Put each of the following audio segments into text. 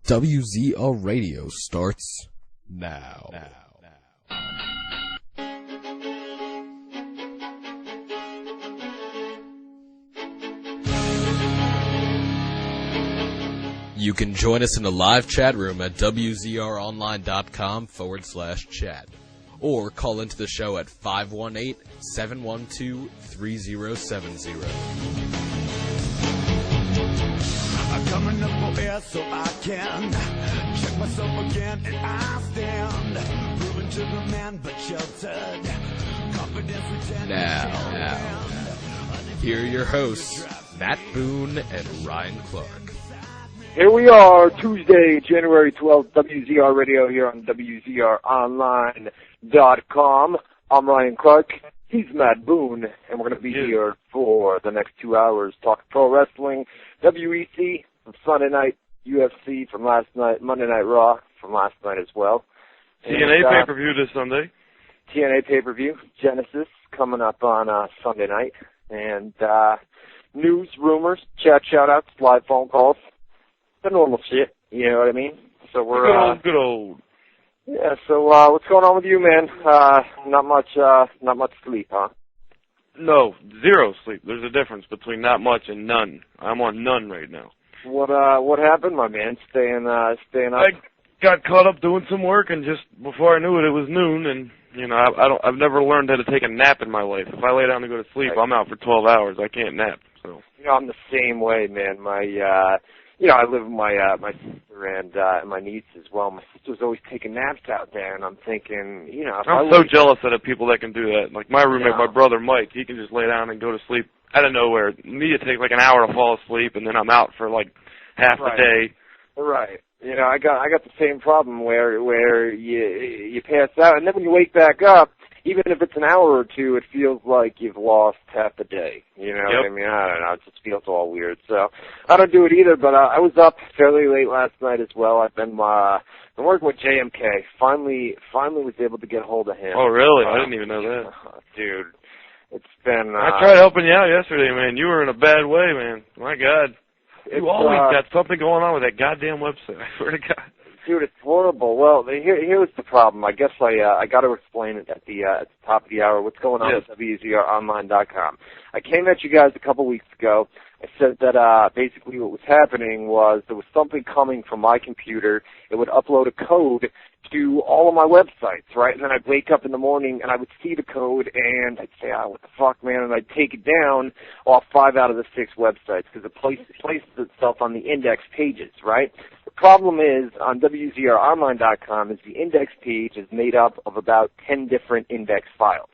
WZR Radio starts now. You can join us in the live chat room at WZROnline.com/chat. Or call into the show at 518-712-3070. I'm coming up for air so I can check myself again, and I stand moving to the man but sheltered. Confidence pretend. Now, here are your hosts, Matt Boone and Ryan Clark. Here we are, Tuesday, January 12th, WZR Radio here on WZROnline.com. I'm Ryan Clark. He's Matt Boone, and we're going to be here for the next 2 hours talking pro wrestling, WEC from Sunday night, UFC from last night, Monday Night Raw from last night as well. TNA pay-per-view this Sunday. TNA pay-per-view, Genesis, coming up on Sunday night. And news, rumors, chat shout-outs, live phone calls. The normal shit, you know what I mean? So we're good old. Yeah. So what's going on with you, man? Not much sleep, huh? No, zero sleep. There's a difference between not much and none. I'm on none right now. What happened, my man? Staying up. I got caught up doing some work, and just before I knew it, it was noon, and you know I've never learned how to take a nap in my life. If I lay down to go to sleep, I'm out for 12 hours. I can't nap. So. You know, I'm the same way, man. I live with my sister and my niece as well. My sister's always taking naps out there, and I'm thinking, I'm so jealous of the people that can do that. Like my roommate, my brother Mike, he can just lay down and go to sleep out of nowhere. Me, it takes like an hour to fall asleep, and then I'm out for like half a day. Right. I got the same problem where you pass out, and then when you wake back up, even if it's an hour or two, it feels like you've lost half a day. You know what I mean? I don't know. It just feels all weird. So I don't do it either, but I was up fairly late last night as well. I've been working with JMK. Finally was able to get a hold of him. Oh, really? I didn't even know that. Dude, it's been... I tried helping you out yesterday, man. You were in a bad way, man. My God. You always got something going on with that goddamn website. I swear to God. Dude, it's horrible. Well, here's the problem. I guess I got to explain it at the top of the hour. What's going on with WZROnline.com? I came at you guys a couple weeks ago. I said that basically what was happening was there was something coming from my computer. It would upload a code to all of my websites, right? And then I'd wake up in the morning and I would see the code and I'd say, what the fuck, man? And I'd take it down off 5 out of the 6 websites because it places itself on the index pages, right? The problem is on WZROnline.com is the index page is made up of about 10 different index files.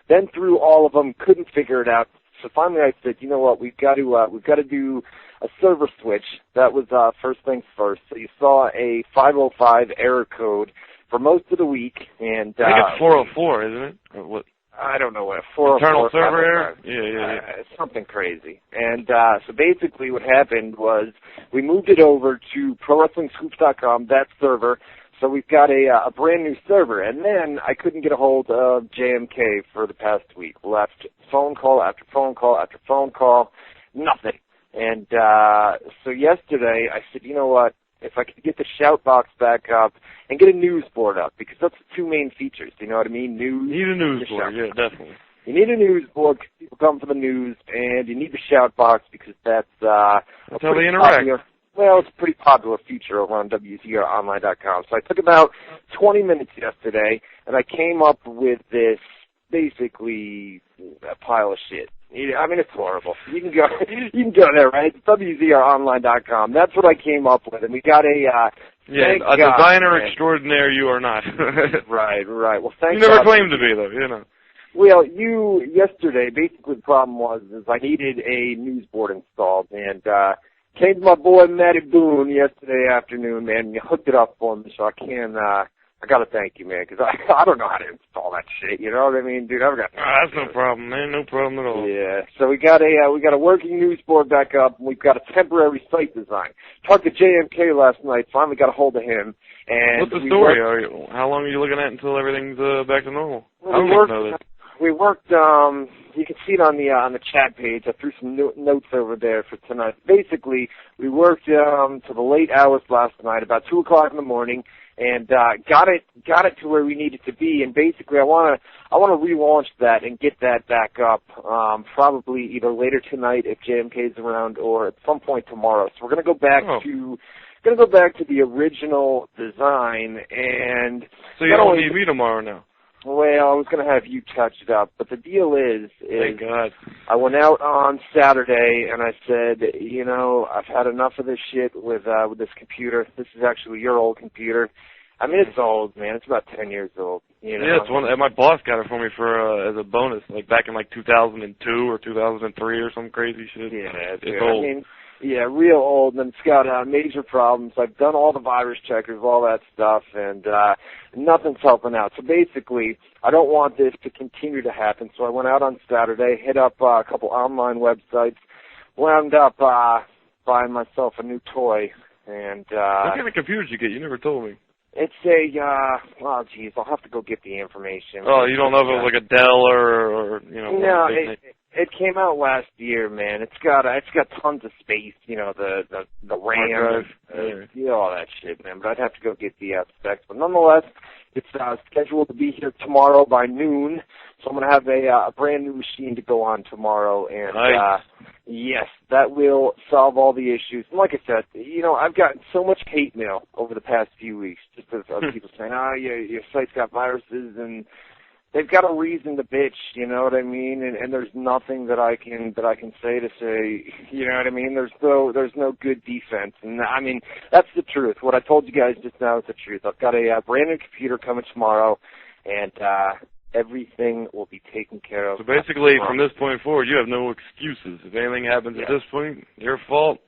Then through all of them, couldn't figure it out. So finally I said, you know what, we've got to do a server switch. That was first things first. So you saw a 505 error code for most of the week. And I think it's 404, isn't it? Or what? I don't know what. 404. Internal server error? Yeah. It's something crazy. And so basically what happened was we moved it over to ProWrestlingScoops.com, that server. So we've got a brand new server, and then I couldn't get a hold of JMK for the past week. Left phone call after phone call after phone call, nothing. And so yesterday I said, you know what, if I could get the shout box back up and get a news board up, because that's the two main features, you know what I mean? News. You need a news board, yeah, definitely. You need a news board because people come for the news, and you need the shout box because that's how they interact. Well, it's a pretty popular feature over on WZROnline.com. So I took about 20 minutes yesterday, and I came up with this basically a pile of shit. I mean, it's horrible. You can go there, right? It's WZROnline.com. That's what I came up with, and we got a designer extraordinaire. You are not. Right. Well, thank you. You never claimed to be, though. You know. Well, yesterday, basically the problem was I needed a news board installed, and came to my boy Matty Boone yesterday afternoon, man, and you hooked it up for me, so I gotta thank you, man, because I don't know how to install that shit, you know what I mean, dude? That's no problem, man, no problem at all. Yeah, so we got a working news board back up, and we've got a temporary site design. Talked to JMK last night, finally got a hold of him, and what's the story? How long are you looking at until everything's back to normal? I don't know that. we worked. You can see it on the chat page. I threw some notes over there for tonight. Basically, we worked to the late hours last night, about 2 o'clock in the morning, and got it to where we needed to be. And basically, I want to relaunch that and get that back up. Probably either later tonight if JMK's around, or at some point tomorrow. So we're gonna go back to the original design. And so you don't need me tomorrow now. Well, I was going to have you touch it up, but the deal is thank God. I went out on Saturday and I said, you know, I've had enough of this shit with this computer. This is actually your old computer. I mean, it's old, man. It's about 10 years old. You know? Yeah, it's one. My boss got it for me for as a bonus, like back in like 2002 or 2003 or some crazy shit. Yeah, it's old. I mean, yeah, real old, and it's got major problems. I've done all the virus checkers, all that stuff, and nothing's helping out. So basically, I don't want this to continue to happen. So I went out on Saturday, hit up a couple online websites, wound up buying myself a new toy. And what kind of computer did you get? You never told me. It's a, oh geez, I'll have to go get the information. Oh, you don't know if it was like a Dell or you know? No, it came out last year, man. It's got tons of space, you know, the RAM, you know, all that shit, man. But I'd have to go get the specs. But nonetheless, it's scheduled to be here tomorrow by noon. So I'm gonna have a brand new machine to go on tomorrow, and nice. Yes, that will solve all the issues. And like I said, you know, I've gotten so much hate mail over the past few weeks, just of people saying, your site's got viruses, and they've got a reason to bitch, you know what I mean? And there's nothing that I can say, you know what I mean? There's no good defense. And I mean, that's the truth. What I told you guys just now is the truth. I've got a brand new computer coming tomorrow, and everything will be taken care of. So basically, from this point forward, you have no excuses. If anything happens at this point, your fault.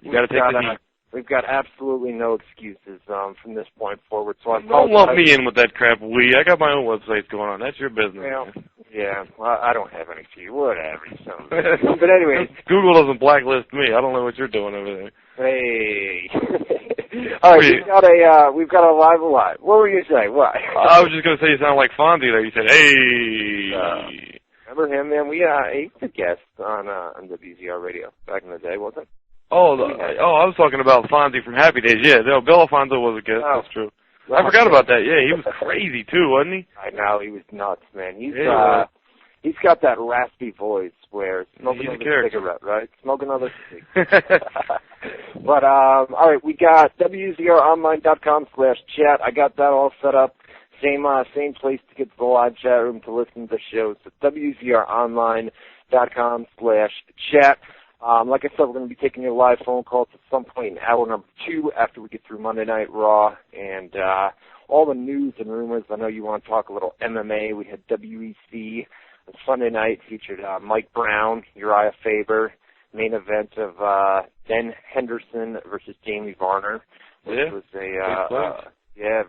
You got to take the heat. We've got absolutely no excuses from this point forward. So don't lump me in with that crap. I got my own websites going on. That's your business. Well, yeah, well, I don't have any for you. Whatever. So. But anyway, Google doesn't blacklist me. I don't know what you're doing over there. Hey. All right, we've got a live. What were you saying? What? I was just gonna say you sound like Fonzie there. You said, "Hey." Remember him, man? He was a guest on WZR Radio back in the day, wasn't it? I was talking about Fonzie from Happy Days. Yeah, no, Bill Alfonso was a guest. Oh. That's true. I forgot about that. Yeah, he was crazy too, wasn't he? I know, he was nuts, man. He's got that raspy voice where smoking another cigarette, right? Smoke another cigarette. But, all right, we got WZROnline.com/chat. I got that all set up. Same place to get to the live chat room to listen to the show. So WZROnline.com/chat. Like I said, we're going to be taking your live phone calls at some point in hour number 2 after we get through Monday Night Raw and all the news and rumors. I know you want to talk a little MMA. We had WEC on Sunday night, featured Mike Brown, Uriah Faber, main event of Ben Henderson versus Jamie Varner, which was a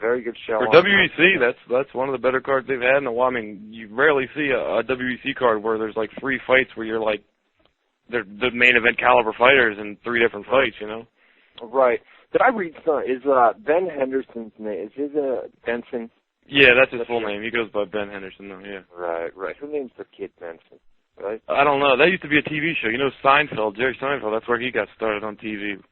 very good show. For WEC, that's one of the better cards they've had in a while. I mean, you rarely see a WEC card where there's like 3 fights where you're like, they're the main event caliber fighters in 3 different fights, you know? Right. Did I read something? Is Ben Henderson's name, is his Benson? Yeah, that's his full name. He goes by Ben Henderson, though, yeah. Right. Who names the kid Benson? Right? I don't know. That used to be a TV show. You know Seinfeld, Jerry Seinfeld, that's where he got started on TV. It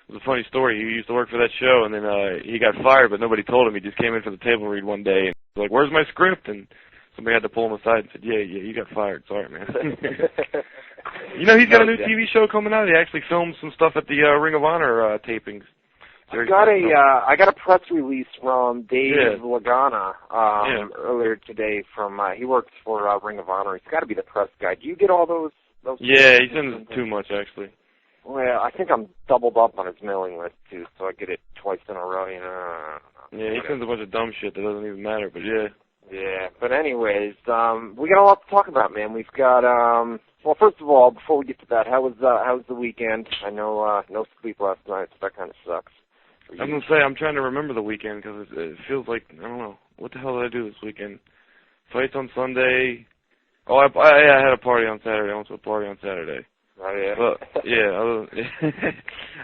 was a funny story. He used to work for that show, and then he got fired, but nobody told him. He just came in for the table read one day, and was like, "Where's my script?" And somebody had to pull him aside and said, yeah, you got fired. Sorry, man. You know, he's got a new TV show coming out. He actually filmed some stuff at the Ring of Honor tapings. I got a press release from Dave Lagana earlier today from he works for Ring of Honor. He's got to be the press guy. Do you get all those Yeah, he sends too much, actually. Well, I think I'm doubled up on his mailing list, too, so I get it twice in a row, you know. Yeah, he sends a bunch of dumb shit that doesn't even matter, but yeah. Yeah, but anyways, we got a lot to talk about, man. We've got, well, first of all, before we get to that, how was the weekend? I know no sleep last night, so that kind of sucks. I'm going to say, I'm trying to remember the weekend, because it feels like, I don't know, what the hell did I do this weekend? Fights on Sunday. Oh, I had a party on Saturday. I went to a party on Saturday. Oh, yeah. But, yeah.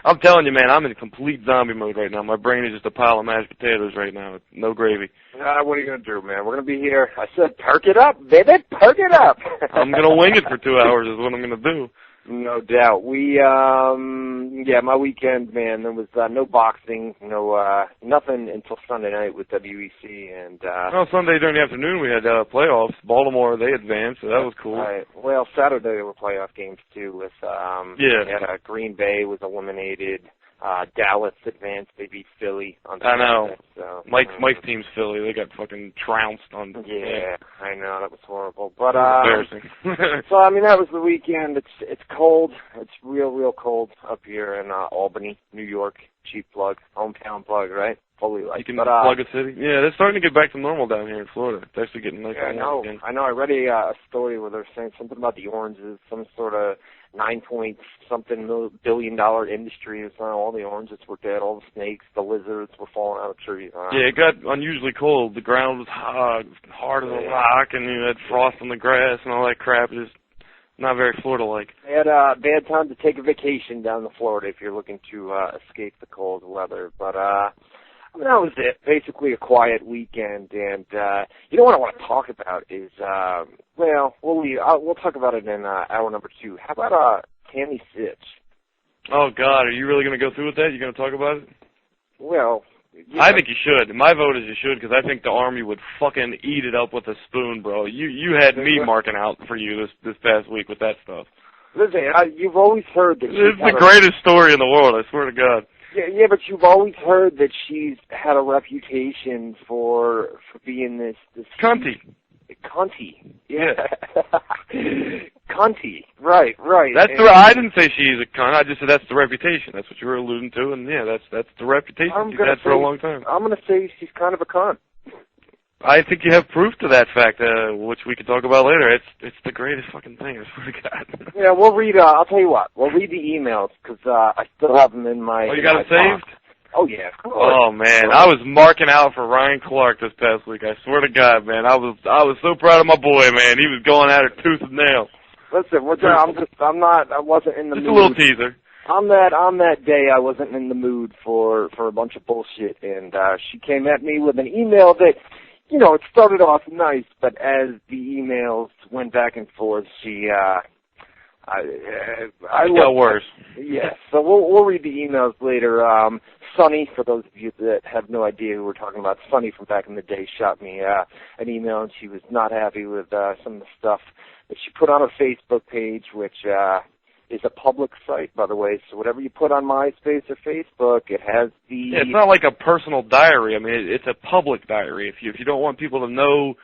I'm telling you, man, I'm in complete zombie mode right now. My brain is just a pile of mashed potatoes right now. No gravy. What are you going to do, man? We're going to be here. I said, perk it up, baby. Perk it up. I'm going to wing it for 2 hours is what I'm going to do. No doubt. My weekend, man, there was no boxing, nothing until Sunday night with WEC. And Sunday during the afternoon we had playoffs. Baltimore, they advanced, so that was cool. Right. Well, Saturday there were playoff games, too, with, we had Green Bay was eliminated. Dallas advanced. They beat Philly on Saturday. I know. So, Mike's team's Philly. They got fucking trounced on. Yeah, I know. That was horrible. But embarrassing. So that was the weekend. It's cold. It's real cold up here in Albany, New York. Cheap plug, hometown plug, right? Fully like. You can plug a city. Yeah, they're starting to get back to normal down here in Florida. It's actually getting nice. Yeah, I know. Again. I know. I read a story where they're saying something about the oranges, some sort of $9-point-something billion industry. It's all the oranges were dead, all the snakes, the lizards were falling out of trees. Yeah, it got unusually cold. The ground was hard as a rock, and you had frost on the grass and all that crap. It was not very Florida-like. They had a bad time to take a vacation down to Florida if you're looking to escape the cold weather. But that was it. Basically a quiet weekend. And what I want to talk about is, we'll talk about it in hour number 2. How about Tammy Sitch? Oh, God, are you really going to go through with that? You going to talk about it? Well, yeah. I think you should. My vote is you should, because I think the Army would fucking eat it up with a spoon, bro. You had me marking out for you this past week with that stuff. Listen, you've always heard that it's the greatest story in the world, I swear to God. Yeah, but you've always heard that she's had a reputation for being this cunty. Cunty. Yeah. Cunty. Right. I didn't say she's a cunt. I just said that's the reputation. That's what you were alluding to, and yeah, that's the reputation she's had for a long time. I'm going to say she's kind of a cunt. I think you have proof to that fact, which we can talk about later. It's the greatest fucking thing, I swear to God. Yeah, we'll read, I'll tell you what, we'll read the emails, because I still have them in my... Oh, you got it saved? Oh, yeah, of course. Oh, man, I was marking out for Ryan Clark this past week, I swear to God, man. I was so proud of my boy, man. He was going at it tooth and nail. Listen, I wasn't in the mood. Just a little teaser. On that day, I wasn't in the mood for a bunch of bullshit, and she came at me with an email that... it started off nice, but as the emails went back and forth, I got worse. Yeah, so we'll read the emails later. Sunny, for those of you that have no idea who we're talking about, Sunny from back in the day shot me an email, and she was not happy with some of the stuff that she put on her Facebook page, which is a public site, by the way. So whatever you put on MySpace or Facebook, it has the... Yeah, it's not like a personal diary. I mean, it's a public diary. If you don't want people to know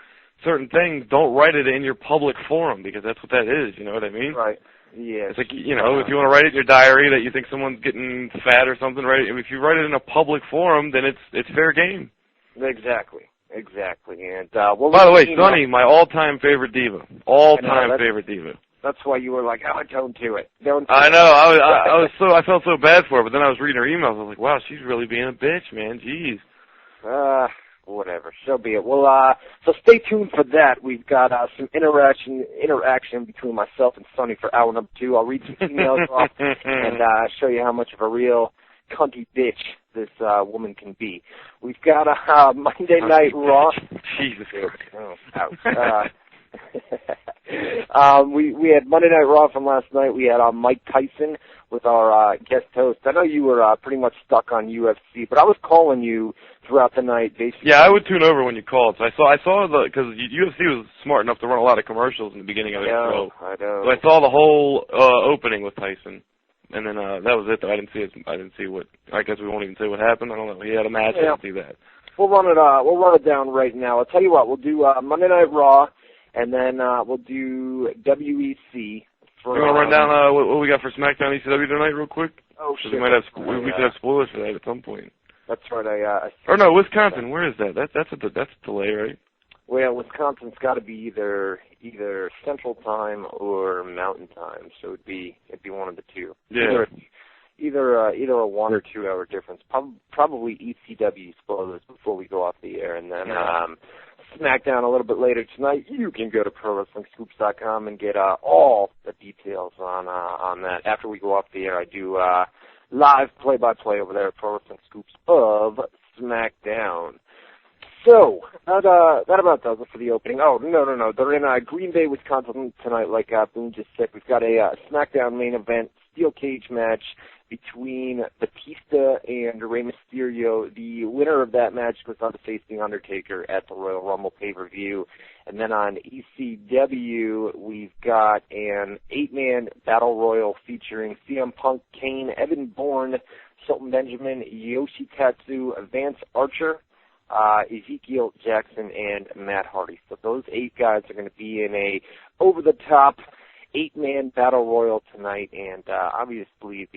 certain things, don't write it in your public forum, because that's what that is, you know what I mean? Right. Yeah. It's like, if you want to write it in your diary that you think someone's getting fat or something, right? If you write it in a public forum, then it's fair game. Exactly. And by the way, Sunny, my all-time favorite diva. All-time favorite diva. That's why you were like, don't do it. I know. I felt so bad for her, but then I was reading her emails. I was like, wow, she's really being a bitch, man. Jeez. Whatever. So be it. Well, so stay tuned for that. We've got some interaction between myself and Sunny for hour number 2. I'll read some emails off and show you how much of a real cunty bitch this woman can be. We've got Monday Night Raw. Jesus Christ. Ouch. We had Monday Night Raw from last night. We had Mike Tyson with our guest host. I know you were pretty much stuck on UFC, but I was calling you throughout the night, basically. Yeah, I would tune over when you called. So I saw because UFC was smart enough to run a lot of commercials in the beginning of the show. I know. So I saw the whole opening with Tyson, and then that was it. Though I didn't see what. I guess we won't even say what happened. I don't know. He had a match. I didn't see that. We'll run it down right now. I'll tell you what. We'll do Monday Night Raw. And then we'll do WEC. You want to run down what we got for SmackDown ECW tonight real quick? Oh, shit. We could have spoilers for that at some point. That's right. Or no, Wisconsin. Where is that? That's a delay, right? Well, Wisconsin's got to be either Central Time or Mountain Time, so it'd be one of the two. Yeah. Either a 1 or 2 hour difference. Probably ECW spoilers before we go off the air, and then SmackDown a little bit later tonight. You can go to ProWrestlingScoops.com and get all the details on that. After we go off the air, I do live play-by-play over there at Pro Wrestling Scoops of SmackDown. So, that about does it for the opening. Oh, no. They're in Green Bay, Wisconsin tonight, like Boone just said. We've got a SmackDown main event, steel cage match between Batista and Rey Mysterio. The winner of that match goes on to face The Undertaker at the Royal Rumble pay-per-view. And then on ECW, we've got an 8-man battle royal featuring CM Punk, Kane, Evan Bourne, Shelton Benjamin, Yoshitatsu, Vance Archer, Ezekiel Jackson, and Matt Hardy. So those 8 guys are going to be in a over-the-top 8-man battle royal tonight, and obviously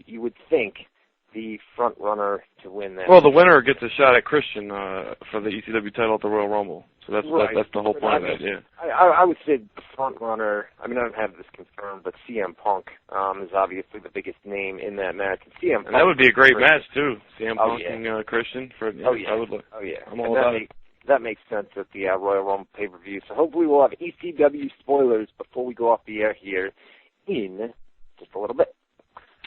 you would think the front runner to win that. Well, the winner gets a shot at Christian for the ECW title at the Royal Rumble. So that's right. that's the whole point of that, yeah. I would say the front runner, I don't have this confirmed, but CM Punk is obviously the biggest name in that match. And that would be a great match, too, CM Punk and Christian. I'm all about it. That makes sense at the Royal Rumble pay-per-view. So hopefully we'll have ECW spoilers before we go off the air here in just a little bit.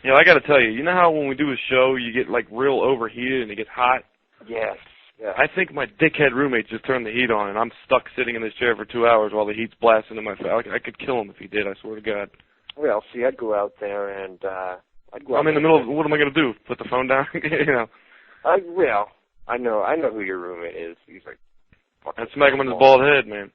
Yeah, I got to tell you, you know how when we do a show, you get, real overheated and it gets hot? Yes. Yeah. I think my dickhead roommate just turned the heat on, and I'm stuck sitting in this chair for 2 hours while the heat's blasting in my face. I could kill him if he did, I swear to God. Well, see, I'd go out there and I'm in the middle of, what am I going to do, put the phone down? I know who your roommate is. He's like... I'd smack him in his bald head, man.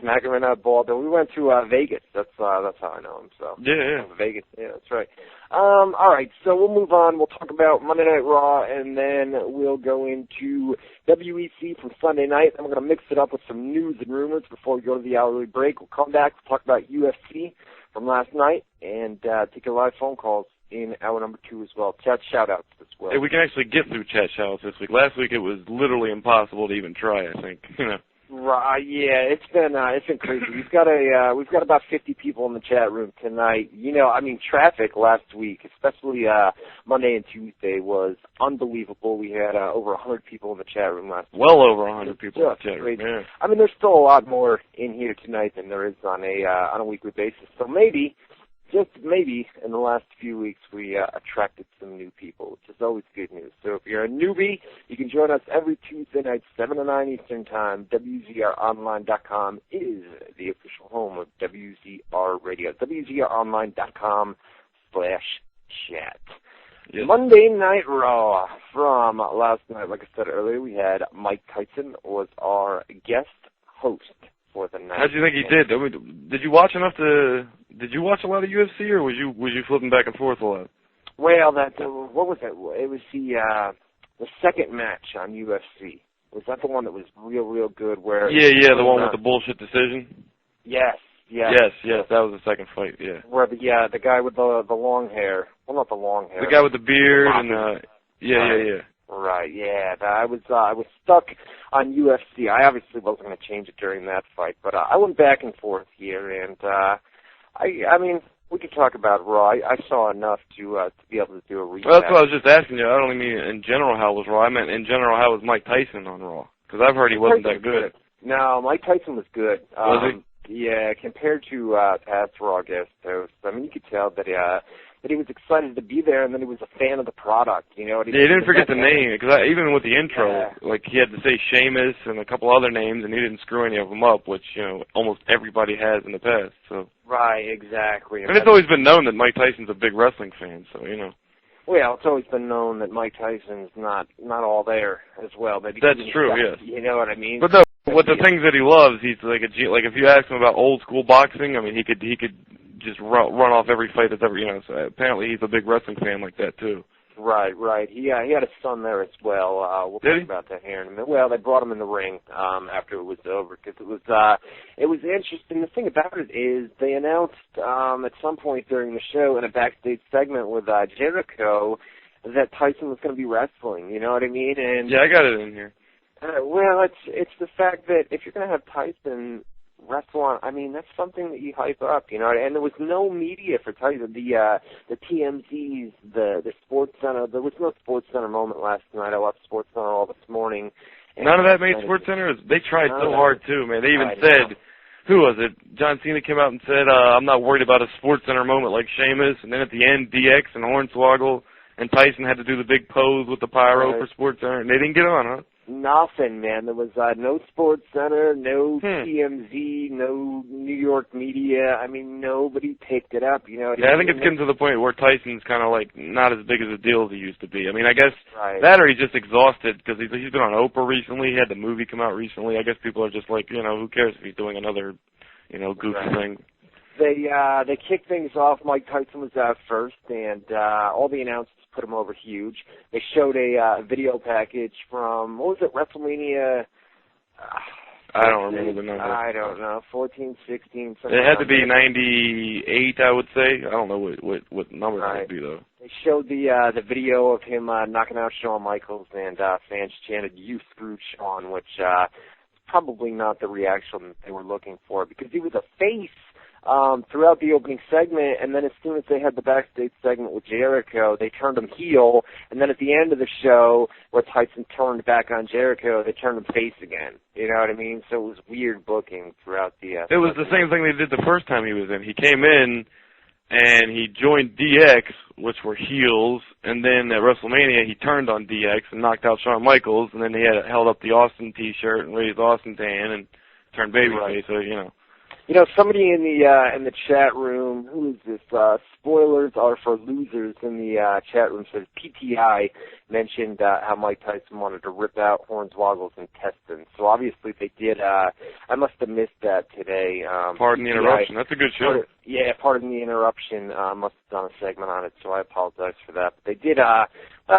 Smack him in that bald head. We went to Vegas. That's how I know him. So yeah. Vegas. Yeah, that's right. All right, so we'll move on. We'll talk about Monday Night Raw, and then we'll go into WEC from Sunday night. And we're going to mix it up with some news and rumors before we go to the hourly break. We'll come back. We'll talk about UFC from last night and take your live phone calls in hour number 2 as well. Chat shout-outs as well. Hey, we can actually get through chat shout-outs this week. Last week it was literally impossible to even try, I think. Right, yeah, it's been crazy. We've got about 50 people in the chat room tonight. Traffic last week, especially Monday and Tuesday, was unbelievable. We had over 100 people in the chat room last week. Well over 100 people in the chat room. Yeah. There's still a lot more in here tonight than there is on a weekly basis. So maybe, just maybe, in the last few weeks, we attracted some new people, which is always good news. So if you're a newbie, you can join us every Tuesday night, 7 to 9 Eastern Time. WZROnline.com is the official home of WZR Radio. WZROnline.com/chat. Yes. Monday Night Raw from last night. Like I said earlier, we had Mike Tyson was our guest host for the night. How do you think he did? Did you watch enough to? Did you watch a lot of UFC, or was you flipping back and forth a lot? Well, what was it? It was the second match on UFC. Was that the one that was real good? Where the one with the bullshit decision. Yes. That was the second fight. Yeah. Where the guy with the long hair. Well, not the long hair. The guy with the beard and yeah. Right, yeah. I was stuck on UFC. I obviously wasn't going to change it during that fight, but I went back and forth here, and we could talk about Raw. I saw enough to be able to do a recap. Well, that's what I was just asking you. I don't mean in general how was Raw. I meant in general how was Mike Tyson on Raw? Because I've heard he wasn't that good. No, Mike Tyson was good. Was he? Yeah, compared to past Raw guest hosts. You could tell that he was excited to be there, and then he was a fan of the product. He didn't forget the name, because even with the intro, he had to say Sheamus and a couple other names, and he didn't screw any of them up, which almost everybody has in the past. So. Right, exactly. And it's always been known that Mike Tyson's a big wrestling fan, so Well, it's always been known that Mike Tyson's not all there as well. Maybe that's true, yes. You know what I mean? But with the things that he loves, he's like if you ask him about old school boxing, he could just run off every fight that's ever, so apparently he's a big wrestling fan like that too. Right. He had a son there as well. We'll talk about that here in a minute. Well, they brought him in the ring after it was over because it was interesting. The thing about it is they announced at some point during the show in a backstage segment with Jericho that Tyson was going to be wrestling. You know what I mean? And yeah, I got it in here. Well, it's the fact that if you're going to have Tyson wrestle on, that's something that you hype up, and there was no media for Tyson. The TMZs, the Sports Center, there was no Sports Center moment last night. I watched Sports Center all this morning. None of that made Sports Center? They tried so hard, too, man. They even said who was it? John Cena came out and said, I'm not worried about a Sports Center moment like Sheamus. And then at the end, DX and Hornswoggle and Tyson had to do the big pose with the pyro for Sports Center. And they didn't get on, huh? Nothing, man. There was no Sports Center, no TMZ, no New York media. I mean, nobody picked it up. You know. I think it's getting to the point where Tyson's kind of like not as big as a deal as he used to be. I mean, I guess that or he's just exhausted because he's been on Oprah recently. He had the movie come out recently. I guess people are just like, who cares if he's doing another, goofy thing. They kicked things off. Mike Tyson was out first, and all the announcers put him over huge. They showed a video package from, what was it, WrestleMania? I don't remember the number. I don't know, 14, 16, something. It had to be 98, I would say. I don't know what number that would be, though. They showed the video of him knocking out Shawn Michaels, and fans chanted, "You screwed Shawn," which probably not the reaction that they were looking for, because he was a face throughout the opening segment, and then as soon as they had the backstage segment with Jericho, they turned him heel, and then at the end of the show, where Tyson turned back on Jericho, they turned him face again. You know what I mean? So it was weird booking throughout the... it was the same thing they did the first time he was in. He came in, and he joined DX, which were heels, and then at WrestleMania, he turned on DX and knocked out Shawn Michaels, and then he held up the Austin T-shirt and raised Austin's hand and turned babyface, so, somebody in the chat room, who is this? Spoilers are for losers in the chat room, says PTI mentioned how Mike Tyson wanted to rip out Hornswoggle's intestines. So obviously they did. I must have missed that today. Pardon the interruption. That's a good show. Pardon the interruption. Must have done a segment on it, so I apologize for that. But they did a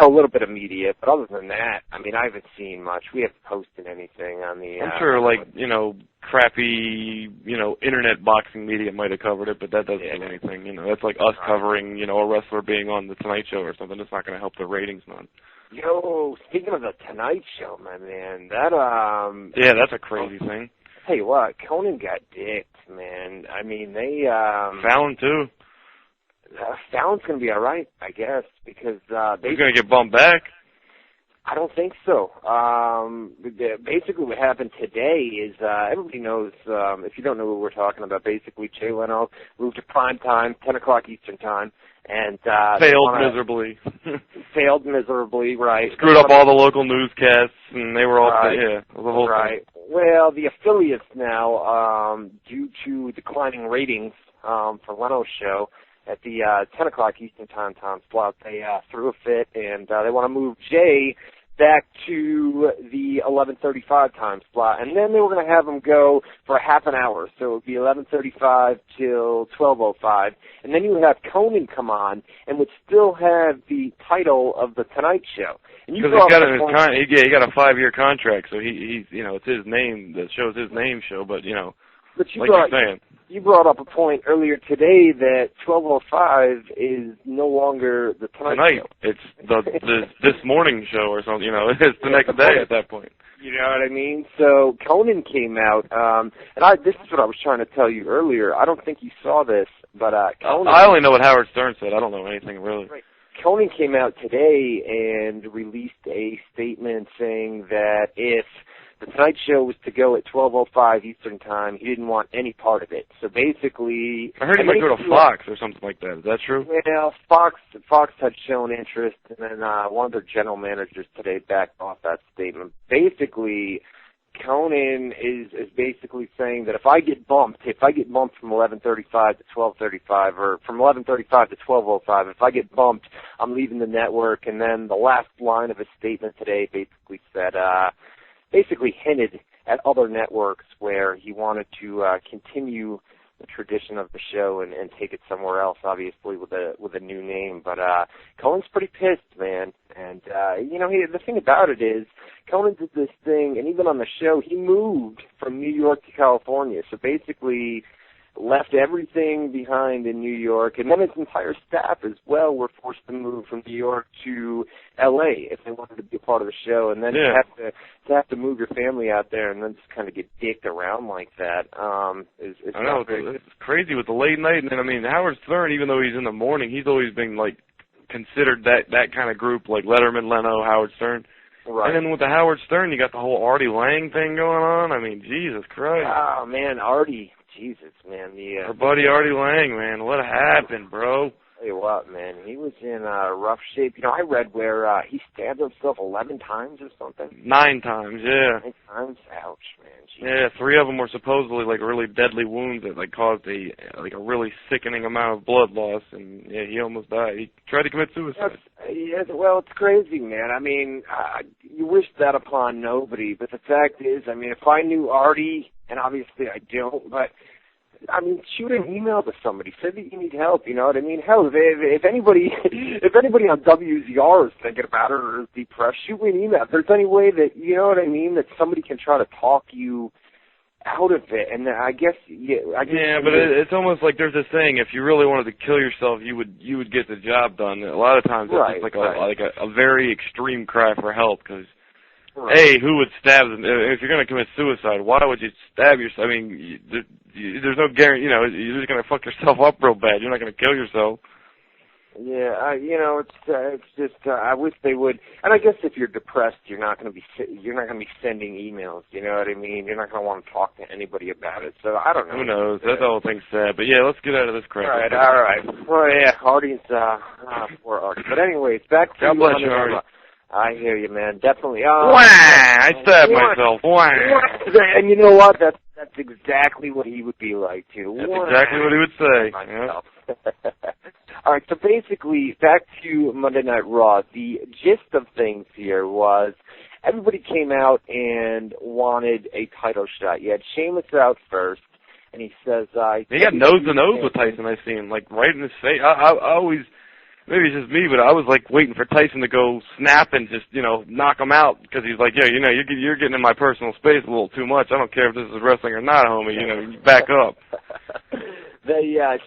little bit of media, but other than that, I mean, I haven't seen much. We haven't posted anything on the... I'm sure, crappy, internet boxing media might have covered it, but that doesn't mean anything. That's like us covering, a wrestler being on The Tonight Show or something. It's not going to help the ratings none. Speaking of The Tonight Show, my man, that... Yeah, that's a crazy thing. Tell you what, Conan got dicked, man. I mean, they... Fallon, too. Fallon's going to be all right, I guess, because... He's going to get bumped back? I don't think so. Basically what happened today is, everybody knows, if you don't know what we're talking about, basically Jay Leno moved to prime time, 10 o'clock Eastern time, and... Failed miserably, right. Screwed up all the local newscasts, and they were all... it was a whole thing. Well, the affiliates now, due to declining ratings for Leno's show, at the 10 o'clock Eastern time slot, they threw a fit, and they want to move Jay back to the 11:35 time slot, and then they were going to have him go for a half an hour, so it would be 11:35 till 12:05, and then you would have Conan come on and would still have the title of The Tonight Show. Because he got a 5-year contract, so he's it's his name, the show's his name show, but you're saying. You brought up a point earlier today that 12:05 is no longer the Tonight Show. It's the This Morning Show or something. It's the next day at that point. You know what I mean? So Conan came out, and this is what I was trying to tell you earlier. I don't think you saw this, but Conan. I only know what Howard Stern said. I don't know anything really. Right. Conan came out today and released a statement saying that if The Tonight Show was to go at 12:05 Eastern Time, he didn't want any part of it. So basically... I heard he might go to Fox or something like that. Is that true? Well, Fox had shown interest, and then one of their general managers today backed off that statement. Basically, Conan is basically saying that if I get bumped from 11:35 to 12:35, or from 11:35 to 12:05, if I get bumped, I'm leaving the network. And then the last line of his statement today basically said... basically hinted at other networks where he wanted to continue the tradition of the show and take it somewhere else, obviously with a new name. But Conan's pretty pissed, man. And the thing about it is, Conan did this thing, and even on the show, he moved from New York to California. So basically, left everything behind in New York, and then his entire staff as well were forced to move from New York to L.A. if they wanted to be a part of the show, and then to have to move your family out there and then just kind of get dicked around like that is I know, it's crazy with the late night, and then, Howard Stern, even though he's in the morning, he's always been, considered that kind of group, like Letterman, Leno, Howard Stern. Right. And then with the Howard Stern, you got the whole Artie Lang thing going on. Jesus Christ. Oh, man, Artie. Jesus, man. Our buddy Artie Lang, man. What happened, bro? Tell you what, man, he was in rough shape. You know, I read where he stabbed himself 11 times or something. 9 times, yeah. 9 times? Ouch, man. Jesus. Yeah, 3 of them were supposedly like really deadly wounds that like caused a really sickening amount of blood loss, and yeah, he almost died. He tried to commit suicide. Well, it's crazy, man. I mean, you wish that upon nobody, but the fact is, I mean, if I knew Artie, and obviously I don't, but I mean, shoot an email to somebody. Say that you need help. You know what I mean? Hell, if anybody on WZR is thinking about it or is depressed, shoot me an email. If there's any way that, you know what I mean, that somebody can try to talk you out of it, and I guess, but it's almost like there's this saying: if you really wanted to kill yourself, you would get the job done. A lot of times, it's like a very extreme cry for help because. Right. Hey, who would stab them? If you're going to commit suicide, why would you stab yourself? I mean, there's no guarantee, you know, you're just going to fuck yourself up real bad. You're not going to kill yourself. Yeah, you know, it's just I wish they would. And I guess if you're depressed, you're not going to be sending emails. You know what I mean? You're not going to want to talk to anybody about it. So I don't know. Who knows? That whole thing's sad. But yeah, let's get out of this crap. All right. Well, yeah, Artie's poor Artie. But anyways, back to God bless you, Artie. I hear you, man. Definitely. I stabbed myself. And you know what? That's exactly what he would be like, too. That's exactly what he would say. Yeah. All right, so basically, back to Monday Night Raw. The gist of things here was everybody came out and wanted a title shot. You had Sheamus out first, and he says... he got nose-to-nose with Tyson, I seen, like, right in his face. I always... Maybe it's just me, but I was like waiting for Tyson to go snap and just, you know, knock him out because he's like, yeah, you know, you're getting in my personal space a little too much. I don't care if this is wrestling or not, homie. You know, back up.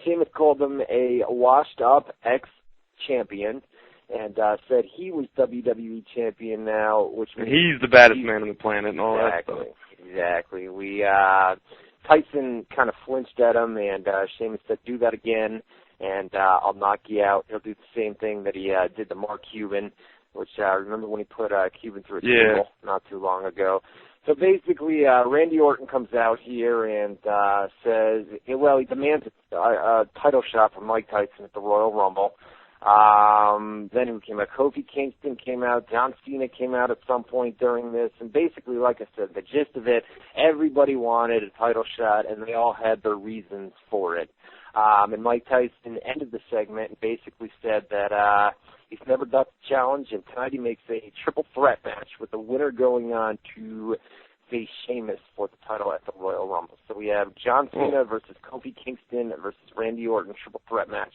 Sheamus called him a washed-up ex-champion and said he was WWE champion now, which means he's the baddest man on the planet and all that stuff. Exactly. Tyson kind of flinched at him, and Sheamus said, "Do that again." And I'll knock you out. He'll do the same thing that he did to Mark Cuban, which I remember when he put Cuban through a table not too long ago. So basically, Randy Orton comes out here and says, well, he demands a title shot from Mike Tyson at the Royal Rumble. Then who came out? Kofi Kingston came out. John Cena came out at some point during this. And basically, like I said, the gist of it, everybody wanted a title shot, and they all had their reasons for it. And Mike Tyson ended the segment and basically said that he's never ducked the challenge, and tonight he makes a triple threat match with the winner going on to face Sheamus for the title at the Royal Rumble. So we have John Cena versus Kofi Kingston versus Randy Orton, triple threat match.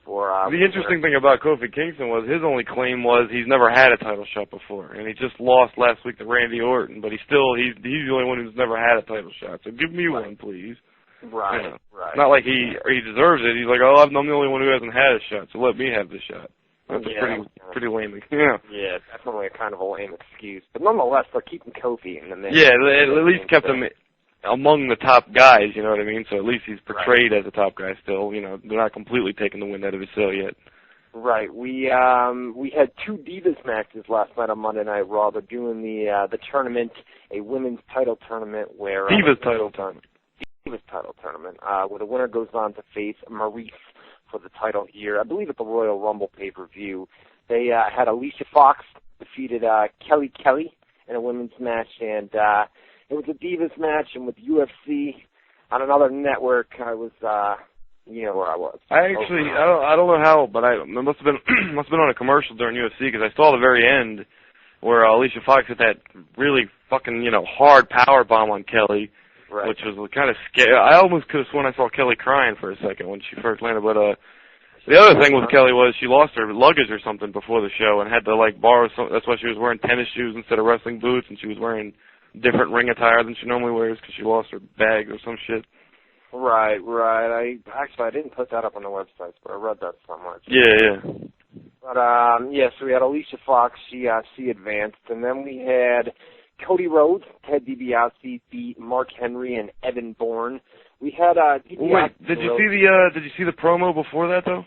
The interesting thing about Kofi Kingston was his only claim was he's never had a title shot before, and he just lost last week to Randy Orton, but he's the only one who's never had a title shot. So give me one, please. Right, you know, right. Not like he deserves it. He's like, oh, I'm the only one who hasn't had a shot, so let me have the shot. That's pretty lame. Yeah, definitely a kind of a lame excuse. But nonetheless, they're keeping Kofi in the mix. Yeah, they at least kept him among the top guys, you know what I mean? So at least he's portrayed as a top guy still. You know, they're not completely taking the wind out of his sail yet. Right. We had 2 Divas matches last night on Monday Night Raw. They're doing the tournament, a women's title tournament where Divas title tournament. Where the winner goes on to face Maurice for the title here. I believe at the Royal Rumble pay-per-view. They had Alicia Fox defeated Kelly Kelly in a women's match, and it was a Divas match. And with UFC on another network, I was, you know where I was. I don't know how, but it must have been on a commercial during UFC because I saw the very end where Alicia Fox hit that really fucking hard power bomb on Kelly. Right. Which was kind of scary. I almost could have sworn I saw Kelly crying for a second when she first landed. But the other thing with Kelly was she lost her luggage or something before the show and had to borrow some. That's why she was wearing tennis shoes instead of wrestling boots, and she was wearing different ring attire than she normally wears because she lost her bag or some shit. Right. I didn't put that up on the website, but I read that somewhere. Yeah. But so we had Alicia Fox. She advanced, and then we had Cody Rhodes, Ted DiBiase beat Mark Henry and Evan Bourne. We had DiBiase. Wait, did you see the promo before that though?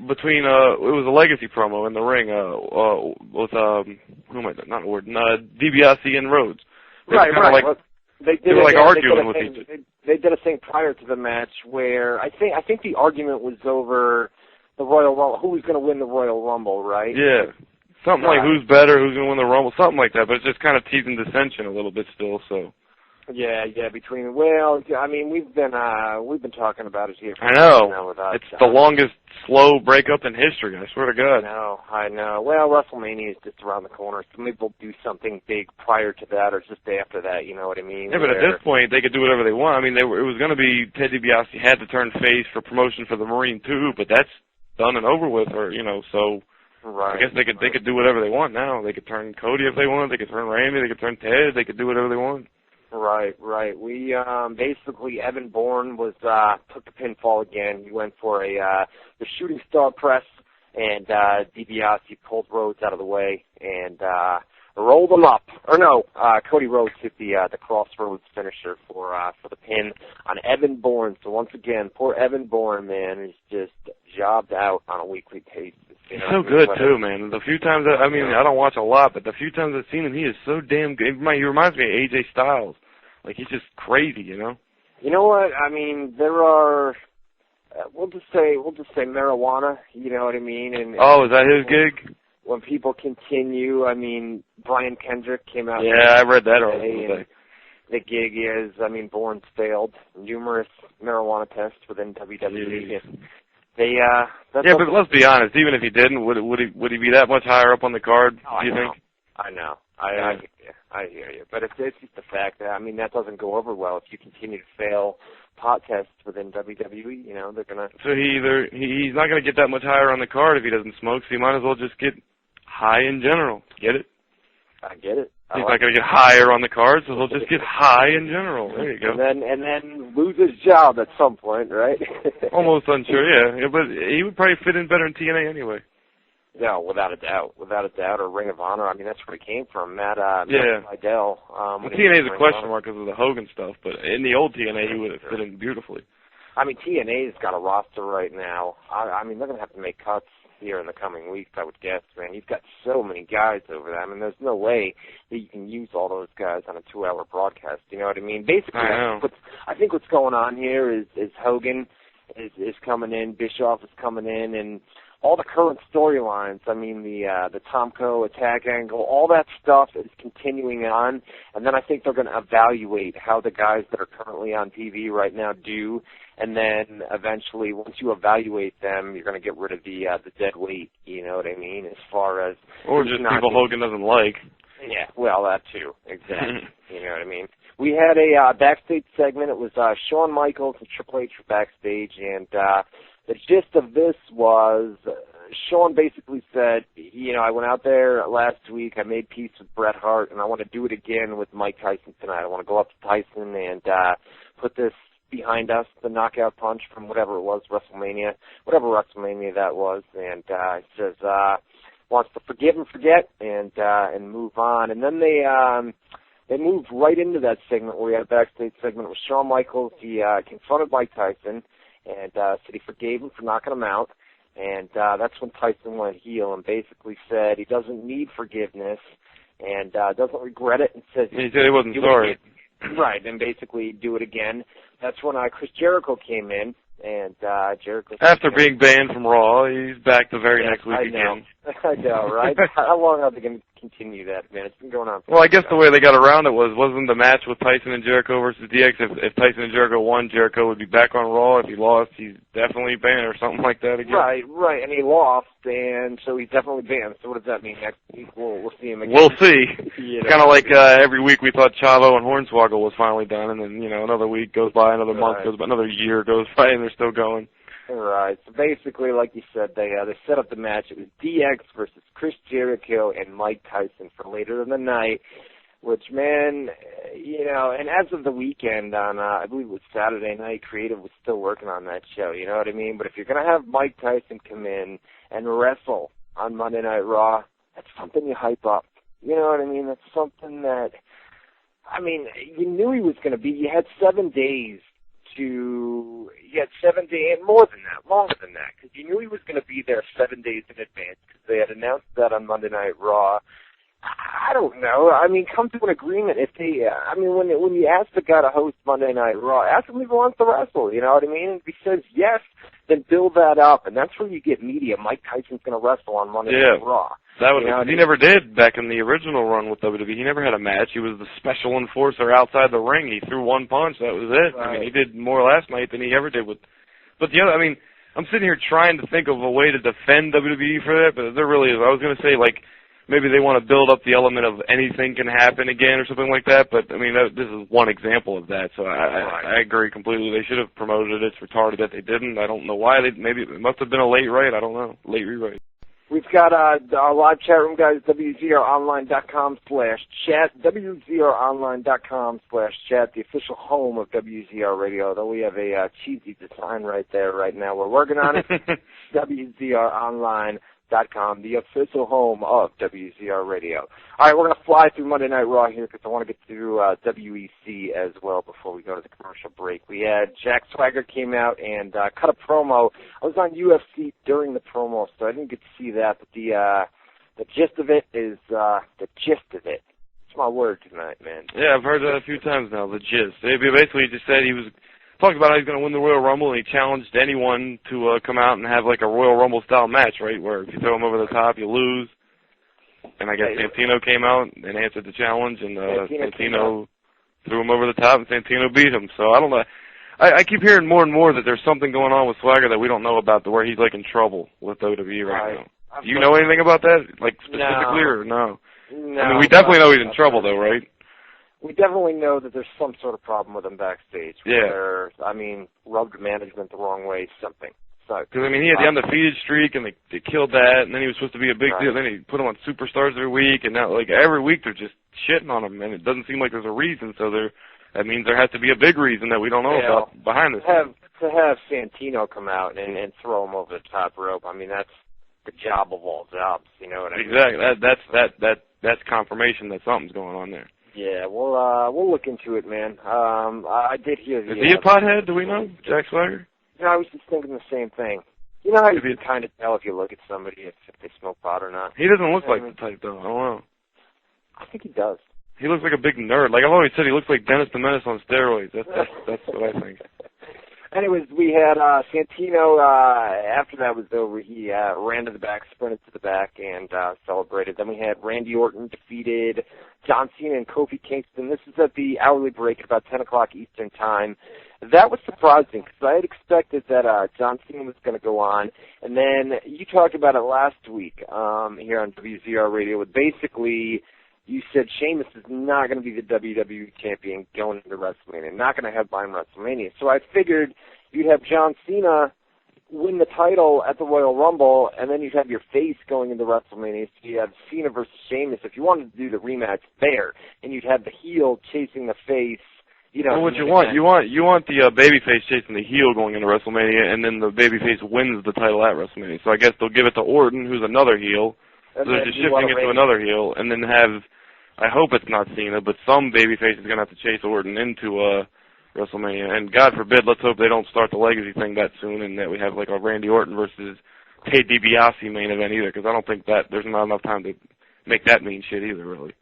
Between it was a legacy promo in the ring with DiBiase and Rhodes. Right. They were like arguing with each other. They did a thing prior to the match where I think the argument was over the Royal Rumble, who was going to win the Royal Rumble, right? Yeah. Something like who's better, who's going to win the Rumble, something like that. But it's just kind of teasing dissension a little bit still, so. Yeah, between, well, I mean, we've been talking about it here. I know. It's the longest slow breakup in history, I swear to God. I know. Well, WrestleMania is just around the corner, so maybe they'll do something big prior to that or just after that, you know what I mean? Yeah, but at this point, they could do whatever they want. I mean, it was going to be Ted DiBiase had to turn face for promotion for the Marine too, but that's done and over with, or, you know, so. Right. I guess they could do whatever they want now. They could turn Cody if they want. They could turn Randy. They could turn Ted. They could do whatever they want. Right. We basically Evan Bourne took the pinfall again. He went for the shooting star press, and DiBiase pulled Rhodes out of the way and rolled him up. Or no, Cody Rhodes hit the crossroads finisher for the pin on Evan Bourne. So once again, poor Evan Bourne, man, is just jobbed out on a weekly basis. He's so good too, man. The few times I don't watch a lot, but the few times I've seen him, he is so damn good. He reminds me of AJ Styles. Like, he's just crazy, you know. You know what? I mean, there are. We'll just say marijuana. You know what I mean? And is that his gig? When people continue, I mean, Brian Kendrick came out. Yeah, I read that already. The gig is, I mean, Bourne's failed numerous marijuana tests within WWE. But let's be honest. Even if he didn't, would he be that much higher up on the card? Do you think? I know. I hear you. But it's just the fact that, I mean, that doesn't go over well if you continue to fail pot tests within WWE. You know, they're gonna. So he's not gonna get that much higher on the card if he doesn't smoke. So he might as well just get high in general. Get it? I get it. He's not going to get higher on the card, so he'll just get high in general. There you go. And then lose his job at some point, right? Almost unsure, yeah. But he would probably fit in better in TNA anyway. No, without a doubt, or Ring of Honor. I mean, that's where he came from, Matt Vidal. TNA is a question mark because of the Hogan stuff, but in the old TNA, he would have fit in beautifully. I mean, TNA's got a roster right now. I mean, they're going to have to make cuts here in the coming weeks, I would guess, man. You've got so many guys over there. I mean, there's no way that you can use all those guys on a 2-hour broadcast. You know what I mean? Basically, I think what's going on here is Hogan is coming in, Bischoff is coming in, and all the current storylines, I mean, the Tomko attack angle, all that stuff is continuing on, and then I think they're going to evaluate how the guys that are currently on TV right now do, and then eventually, once you evaluate them, you're going to get rid of the dead weight, you know what I mean, as far as... Or just people Hogan doesn't like. Yeah, well, that too, exactly, you know what I mean. We had a backstage segment. It was Shawn Michaels and Triple H were backstage, and the gist of this was Shawn basically said, you know, I went out there last week, I made peace with Bret Hart, and I want to do it again with Mike Tyson tonight. I want to go up to Tyson and put this behind us, the knockout punch from whatever it was, whatever WrestleMania that was, and he says wants to forgive and forget and move on. And then they moved right into that segment where we had a backstage segment with Shawn Michaels. He confronted Mike Tyson and said he forgave him for knocking him out. And that's when Tyson went heel and basically said he doesn't need forgiveness and doesn't regret it, and says he said he wasn't sorry. Right, and basically do it again. That's when Chris Jericho came in, and Jericho... After being banned from Raw, he's back the very next week again. I know, right? How long are they going to continue that, man? It's been going on. Well, I guess the way they got around it wasn't the match with Tyson and Jericho versus DX. If Tyson and Jericho won, Jericho would be back on Raw. If he lost, he's definitely banned or something like that again. Right, and he lost, and so he's definitely banned. So what does that mean? Next week we'll see him again. We'll see. You know? Kind of like every week we thought Chavo and Hornswoggle was finally done, and then, you know, another week goes by, another month goes by, another year goes by, and they're still going. Right. So basically, like you said, they set up the match. It was DX versus Chris Jericho and Mike Tyson for later in the night, which, man, you know, and as of the weekend on, I believe it was Saturday night, Creative was still working on that show, you know what I mean? But if you're going to have Mike Tyson come in and wrestle on Monday Night Raw, that's something you hype up. You know what I mean? That's something that, I mean, you knew he was going to be. You had 7 days longer than that, because you knew he was going to be there 7 days in advance, because they had announced that on Monday Night Raw, I don't know. I mean, come to an agreement. If they, when you ask the guy to host Monday Night Raw, ask him if he wants to wrestle. You know what I mean? If he says yes, then build that up, and that's where you get media. Mike Tyson's going to wrestle on Monday Night Raw. That would. He never did back in the original run with WWE. He never had a match. He was the special enforcer outside the ring. He threw one punch. That was it. Right. I mean, he did more last night than he ever did with. But the other, I mean, I'm sitting here trying to think of a way to defend WWE for that, but there really is. I was going to say, like, maybe they want to build up the element of anything can happen again or something like that, but, I mean, this is one example of that, so I agree completely. They should have promoted it. It's retarded that they didn't. I don't know why. Maybe it must have been a late write. I don't know. Late rewrite. We've got our live chat room, guys, WZROnline.com/chat, WZROnline.com/chat, the official home of WZR Radio, though we have a cheesy design right there right now. We're working on it. WZROnline.com, the official home of WZR Radio. All right, we're going to fly through Monday Night Raw here because I want to get through WEC as well before we go to the commercial break. We had Jack Swagger came out and cut a promo. I was on UFC during the promo, so I didn't get to see that, but the gist of it is the gist of it. It's my word tonight, man. Yeah, I've heard that a few times now, the gist. They basically just said he was talked about how he's going to win the Royal Rumble, and he challenged anyone to come out and have like a Royal Rumble-style match, right, where if you throw him over the top, you lose. And I guess Santino came out and answered the challenge, and Santino threw him over the top, and Santino beat him. So I don't know. I keep hearing more and more that there's something going on with Swagger that we don't know about, to where he's like in trouble with WWE right now. Do you know anything about that, like specifically, or no? No. I mean, we definitely know he's in trouble, though, right? We definitely know that there's some sort of problem with him backstage. Where, I mean, rubbed management the wrong way, something. Because, I mean, he had the undefeated streak, and they killed that, and then he was supposed to be a big deal. Then he put him on Superstars every week, and now, like, every week they're just shitting on him, and it doesn't seem like there's a reason, so that means there has to be a big reason that we don't know about behind this. To have Santino come out and throw him over the top rope, I mean, that's the job of all jobs, you know what I mean? Exactly. That's confirmation that something's going on there. Yeah, we'll look into it, man. I did hear the... Is he a pothead? Do we know, Jack Swagger? No, I was just thinking the same thing. You know how you can kind of tell if you look at somebody if they smoke pot or not? He doesn't look like the type, though. I don't know. I think he does. He looks like a big nerd. Like I've always said, he looks like Dennis the Menace on steroids. That's what I think. Anyways, we had Santino, after that was over, he ran to the back, sprinted to the back, and celebrated. Then we had Randy Orton defeated John Cena and Kofi Kingston. This is at the hourly break at about 10 o'clock Eastern Time. That was surprising because I had expected that John Cena was going to go on. And then you talked about it last week here on WZR Radio with basically... You said Sheamus is not going to be the WWE champion going into WrestleMania, not going to headline WrestleMania. So I figured you'd have John Cena win the title at the Royal Rumble, and then you'd have your face going into WrestleMania. So you have Cena versus Sheamus. If you wanted to do the rematch there, and you'd have the heel chasing the face. You know, what you want the babyface chasing the heel going into WrestleMania, and then the babyface wins the title at WrestleMania. So I guess they'll give it to Orton, who's another heel. So they're just shifting it to another heel, and then have... I hope it's not Cena, but some babyface is going to have to chase Orton into WrestleMania. And God forbid, let's hope they don't start the legacy thing that soon and that we have like a Randy Orton versus Ted DiBiase main event either, because I don't think that there's not enough time to make that mean shit either, really.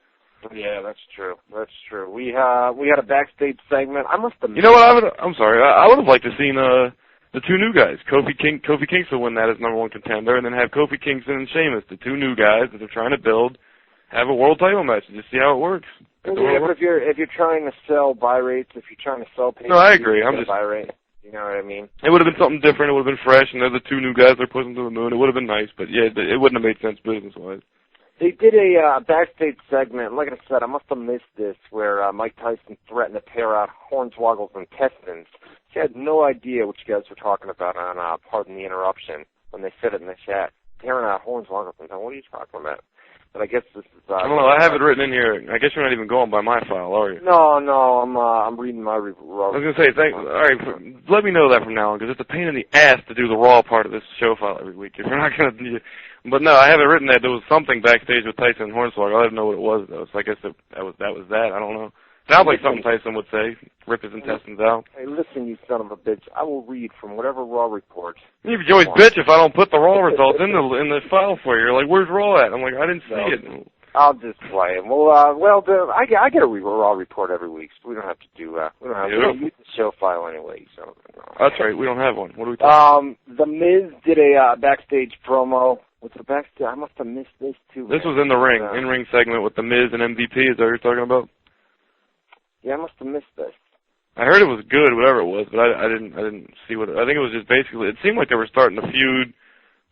Yeah, that's true. That's true. We had a backstage segment. I must have... You know what? I'm sorry. I would have liked to have seen the two new guys. Kofi Kingston win that as #1 contender, and then have Kofi Kingston and Sheamus, the two new guys that they're trying to build, have a world title match and just see how it works. Yeah, but if you're trying to sell buy rates, if you're trying to sell pay, no, I agree. I'm just buy rate. You know what I mean? It would have been something different. It would have been fresh, and they're the two new guys they're pushing to the moon. It would have been nice, but yeah, it wouldn't have made sense business-wise. They did a backstage segment, like I said, I must have missed this, where Mike Tyson threatened to tear out Hornswoggle's intestines. She had no idea what you guys were talking about on Pardon the Interruption when they said it in the chat. Tearing out Hornswoggle's intestines. What are you talking about? But I guess this is... I don't know. I have it written in here. I guess you're not even going by my file, are you? No, I'm reading my... I was going to say, all right, let me know that from now on, because it's a pain in the ass to do the Raw part of this show file every week. If you're not going to... But no, I have it written that there was something backstage with Tyson and Hornswoggle. I didn't know what it was, though, so I guess that was that. I don't know. Sounds like something Tyson would say. Rip his intestines out. Hey, listen, you son of a bitch. I will read from whatever Raw report. You always bitch if I don't put the Raw results in the file for you. You're like, where's Raw at? I'm like, I didn't see it. I'll just play him. Well, I get a Raw report every week, so we don't have to do. We don't use the show file anyway. So that's right. We don't have one. What are we talking about? The Miz did a backstage promo. Was it a backstage? I must have missed this too. This was in the ring, in-ring segment with the Miz and MVP. Is that what you're talking about? Yeah, I must have missed this. I heard it was good, whatever it was, but I didn't see what. I think it was just basically. It seemed like they were starting a feud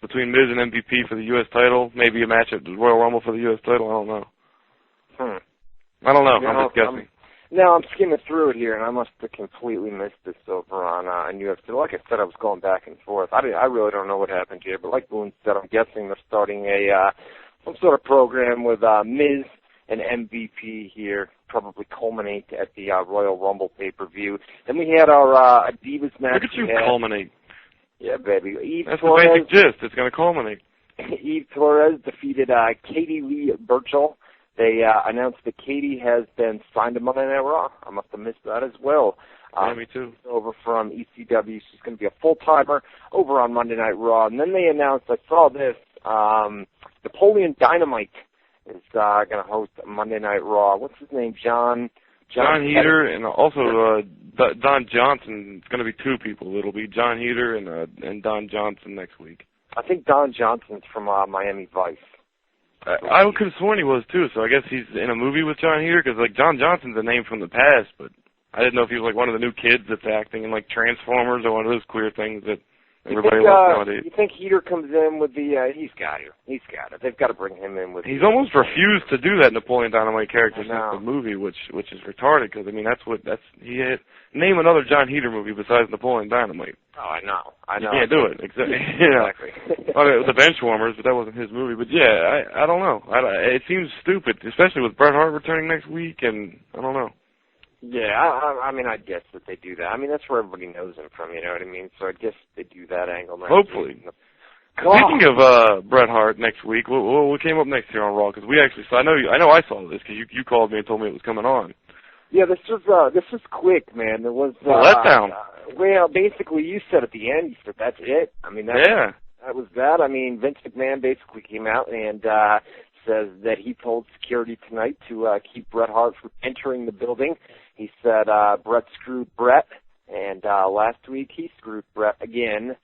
between Miz and MVP for the U.S. title, maybe a match at the Royal Rumble for the U.S. title. I don't know. I don't know. I'm just guessing. I'm skimming through it here, and I must have completely missed this over on UFC. Like I said, I was going back and forth. I really don't know what happened here, but like Boone said, I'm guessing they're starting some sort of program with Miz and MVP here, probably culminate at the Royal Rumble pay-per-view. Then we had our Divas match. Look at you culminate. Yeah, baby. That's the basic gist. It's going to culminate. Eve Torres defeated Katie Lee Burchill. They announced that Katie has been signed to Monday Night Raw. I must have missed that as well. Yeah, me too. Over from ECW. She's going to be a full-timer over on Monday Night Raw. And then they announced, I saw this, Napoleon Dynamite is going to host Monday Night Raw. What's his name? John Heater, and also Don Johnson. It's going to be two people. It'll be John Heater and Don Johnson next week. I think Don Johnson's from Miami Vice. I could have sworn he was too, so I guess he's in a movie with John Heater, because like John Johnson's a name from the past, but I didn't know if he was like one of the new kids that's acting in like Transformers or one of those queer things that everybody loves nowadays. You think Heater comes in with the? He's got it. They've got to bring him in with. He's almost refused to do that Napoleon Dynamite character since the movie, which is retarded, because I mean name another John Heater movie besides Napoleon Dynamite. Oh, I know. You can't do it. Exactly. The Benchwarmers, but that wasn't his movie. But yeah, I don't know. It seems stupid, especially with Bret Hart returning next week, and I don't know. Yeah, I mean, I guess that they do that. I mean, that's where everybody knows him from, you know what I mean? So I guess they do that angle next Hopefully. week. Speaking of Bret Hart next week, what came up next here on Raw? Because we actually saw. I know I saw this because you called me and told me it was coming on. Yeah, this was quick, man. There was a letdown. Well, basically, you said at the end, you said that's it. I mean, that was that. I mean, Vince McMahon basically came out and says that he told security tonight to keep Bret Hart from entering the building. He said Bret screwed Bret, and last week he screwed Bret again.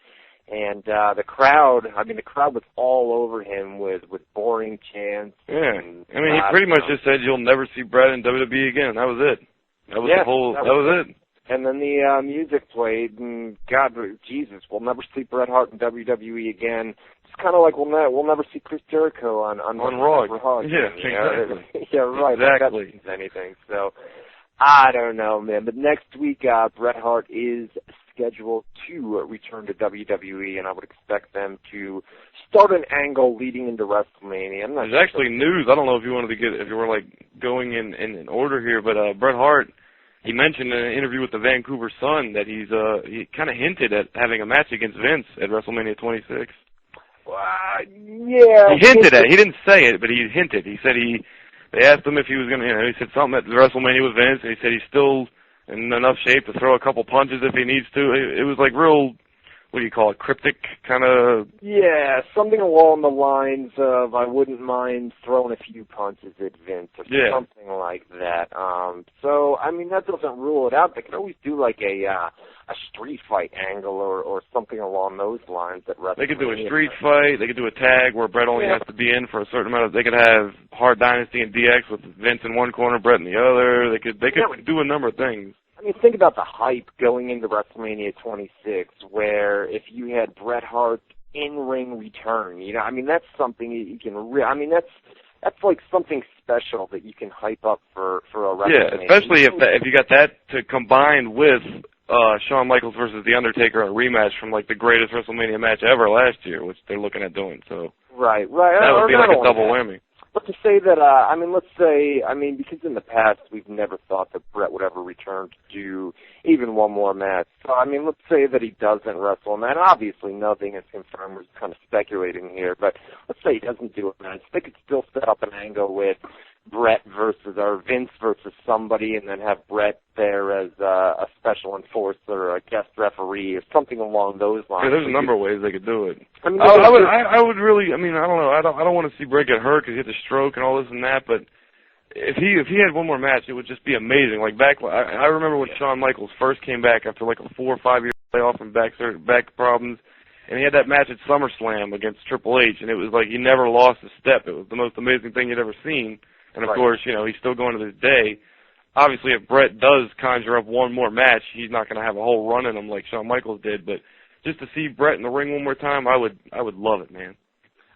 And the crowd was all over him with boring chants. Yeah, I mean, he pretty much just said you'll never see Bret in WWE again. That was it. That was it. And then the music played, and God, Jesus, we'll never see Bret Hart in WWE again. It's kind of like we'll never see Chris Jericho on Raw. Yeah, exactly. Yeah, right. Exactly. That means anything. So I don't know, man. But next week, Bret Hart is scheduled to return to WWE, and I would expect them to start an angle leading into WrestleMania. There's actually news. I don't know if you wanted to if you were like going in order here, but Bret Hart, he mentioned in an interview with the Vancouver Sun that he kind of hinted at having a match against Vince at WrestleMania 26. Yeah. He hinted at it. He didn't say it, but he hinted. He said they asked him if he was going to, he said something at WrestleMania with Vince, and he said he's still in enough shape to throw a couple punches if he needs to. It was like real, what do you call it, cryptic kind of... Yeah, something along the lines of I wouldn't mind throwing a few punches at Vince or something like that. So, I mean, that doesn't rule it out. They could always do like a street fight angle or something along those lines. They could do a street fight. They could do a tag where Bret only has to be in for a certain amount of... They could have Hard Dynasty and DX with Vince in one corner, Bret in the other. They could do a number of things. I mean, think about the hype going into WrestleMania 26, where if you had Bret Hart's in-ring return, you know, I mean, that's something you can. I mean, that's like something special that you can hype up for a WrestleMania. Yeah, especially if you got that to combine with Shawn Michaels versus The Undertaker, a rematch from like the greatest WrestleMania match ever last year, which they're looking at doing. So right, that would be like a double whammy. But to say that, because in the past we've never thought that Bret would ever return to do even one more match. So, I mean, let's say that he doesn't wrestle, and obviously nothing is confirmed. We're just kind of speculating here, but let's say he doesn't do a match. They could still set up an angle with Brett or Vince versus somebody, and then have Brett there as a special enforcer or a guest referee or something along those lines. Yeah, there's a number of ways they could do it. I mean, I would really. I mean, I don't know. I don't want to see Brett get hurt because he had the stroke and all this and that. But if he had one more match, it would just be amazing. Like I remember when Shawn Michaels first came back after like a 4 or 5 year layoff from back problems. And he had that match at SummerSlam against Triple H, and it was like he never lost a step. It was the most amazing thing you'd ever seen. And, of course, you know, he's still going to this day. Obviously, if Brett does conjure up one more match, he's not going to have a whole run in him like Shawn Michaels did. But just to see Brett in the ring one more time, I would love it, man.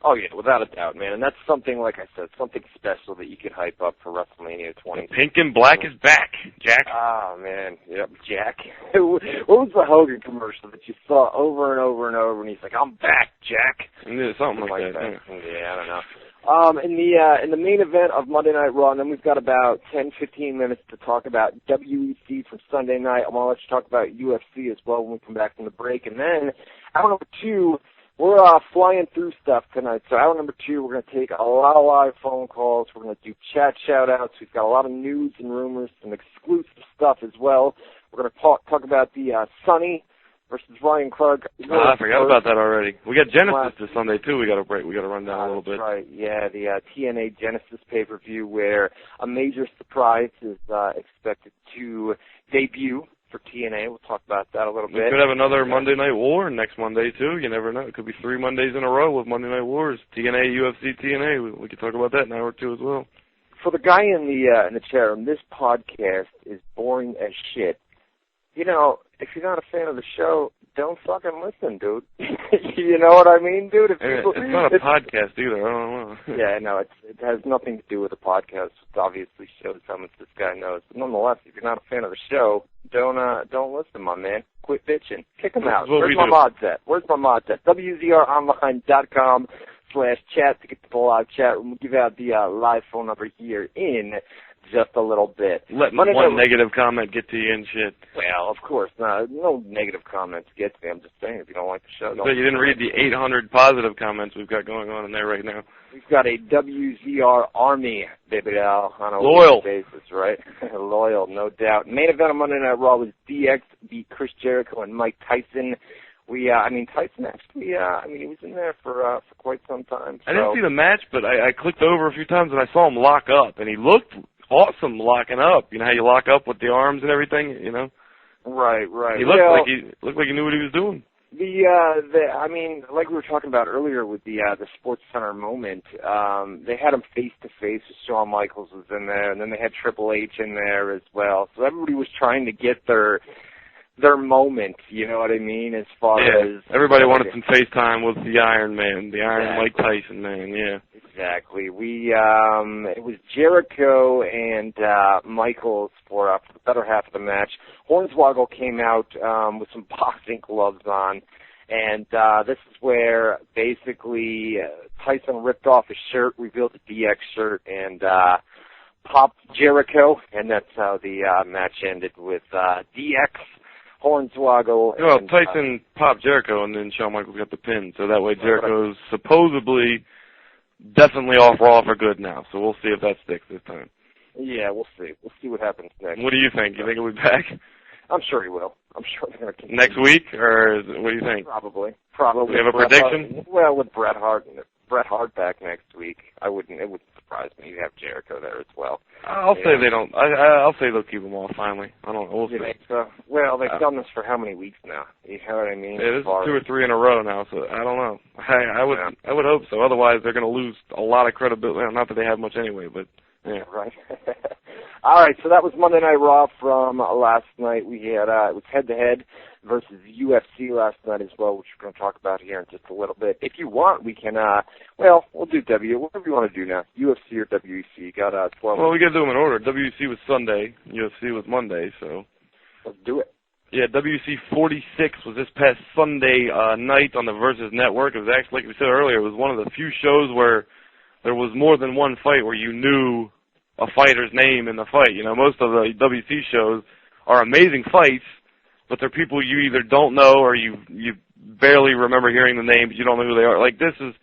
Oh, yeah, without a doubt, man. And that's something, like I said, something special that you could hype up for WrestleMania 20. The pink and black is back, Jack. Ah, man. Yep, Jack. What was the Hogan commercial that you saw over and over and over, and he's like, I'm back, Jack? Yeah, something like that. Yeah, I don't know. In the main event of Monday Night Raw, and then we've got about 10, 15 minutes to talk about WEC from Sunday night. I want to let you talk about UFC as well when we come back from the break. And then, hour number 2, we're flying through stuff tonight. So hour number 2, we're going to take a lot of live phone calls. We're going to do chat shout-outs. We've got a lot of news and rumors, some exclusive stuff as well. We're going to talk about the Sonny versus Ryan Clark. I forgot about that already. We got Genesis this Sunday, too. We got to run down a little bit. That's right. Yeah, the TNA Genesis pay-per-view where a major surprise is expected to debut for TNA. We'll talk about that a little bit. We could have another Monday Night War next Monday, too. You never know. It could be 3 Mondays in a row with Monday Night Wars. TNA, UFC, TNA. We could talk about that in an hour or 2 as well. For the guy in the chat room, this podcast is boring as shit. You know, if you're not a fan of the show, don't fucking listen, dude. You know what I mean, dude? It's not a podcast either. I don't know. Yeah, no, it has nothing to do with the podcast. It obviously shows how much this guy knows. But nonetheless, if you're not a fan of the show, don't listen, my man. Quit bitching. Kick him out. Where's my mods at? WZROnline.com /chat to get to the live chat room. We'll give out the live phone number here in just a little bit. Let one negative comment get to you and shit. Well, of course not. No negative comments get to me. I'm just saying, if you don't like the show, don't. So you didn't read the 800 positive comments we've got going on in there right now. We've got a WZR Army, baby doll, on a loyal basis, right? Loyal, no doubt. Main event on Monday Night Raw was DX beat Chris Jericho and Mike Tyson. Tyson actually, he was in there for quite some time. So. I didn't see the match, but I clicked over a few times and I saw him lock up, and he looked awesome locking up. You know how you lock up with the arms and everything, you know? Right. He looked like he knew what he was doing. Like we were talking about earlier with the Sports Center moment, they had him face to face with Shawn Michaels was in there, and then they had Triple H in there as well. So everybody was trying to get their moment, you know what I mean, as far as... everybody wanted some FaceTime with the Iron Man, the Iron Mike Tyson man, yeah. Exactly. It was Jericho and Michaels for the better half of the match. Hornswoggle came out with some boxing gloves on, and this is where basically Tyson ripped off his shirt, revealed the DX shirt, and popped Jericho, and that's how the match ended with DX, Hornswoggle. Well, Tyson popped Jericho, and then Shawn Michaels got the pin, so that way Jericho's supposedly definitely off Raw for good now, so we'll see if that sticks this time. Yeah, we'll see. We'll see what happens next. What do you think? You think he'll be back? I'm sure he will. I'm sure they're going to continue. Next week, or what do you think? Probably. Do you have a prediction? Well, with Bret Hart back next week, it wouldn't surprise me. You have Jericho there as well. I'll say they don't. I'll say they'll keep them off finally. I don't know. We'll see. Think so? Well, they've done this for how many weeks now? You know what I mean? Yeah, this is 2 or 3 in a row now, so I don't know. I would hope so. Otherwise, they're going to lose a lot of credibility. Not that they have much anyway, but yeah. Right. All right, so that was Monday Night Raw from last night. We had it was head-to-head versus UFC last night as well, which we're going to talk about here in just a little bit. If you want, we can, we'll do whatever you want to do now, UFC or WEC. You got 12. Well, we got to do them in order. WEC was Sunday, UFC was Monday, so. Let's do it. Yeah, WC 46 was this past Sunday night on the Versus Network. It was actually, like we said earlier, it was one of the few shows where there was more than one fight where you knew a fighter's name in the fight. You know, most of the WC shows are amazing fights, but they're people you either don't know or you barely remember hearing the name, but you don't know who they are. Like, this is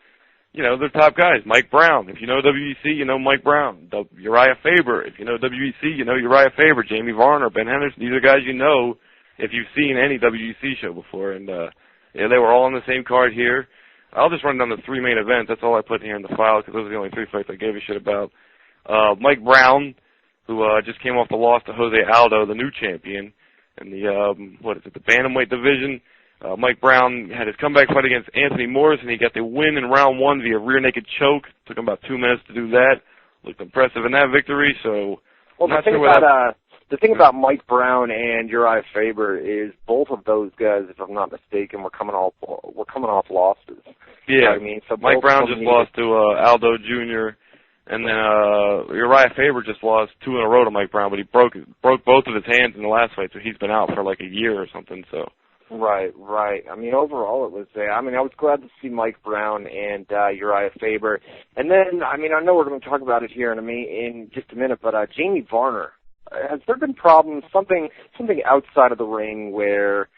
you know, their top guys. Mike Brown. If you know WEC, you know Mike Brown. Uriah Faber. If you know WEC, you know Uriah Faber. Jamie Varner, Ben Henderson. These are guys you know if you've seen any WEC show before. And, yeah, they were all on the same card here. I'll just run down the 3 main events. That's all I put here in the file because those are the only 3 fights I gave a shit about. Mike Brown, who just came off the loss to Jose Aldo, the new champion, in the, the bantamweight division. Mike Brown had his comeback fight against Anthony Morris, and he got the win in round 1 via rear naked choke. Took him about 2 minutes to do that. Looked impressive in that victory, so... Well, the thing about Mike Brown and Uriah Faber is both of those guys, if I'm not mistaken, were coming off losses. Yeah, you know what I mean? So Mike Brown just lost to Aldo Jr., and then Uriah Faber just lost 2 in a row to Mike Brown, but he broke both of his hands in the last fight, so he's been out for like a year or something, so... Right. I mean, overall it was, I was glad to see Mike Brown and Uriah Faber. And then, I mean, I know we're going to talk about it here in just a minute, but Jamie Varner, has there been problems, something outside of the ring where,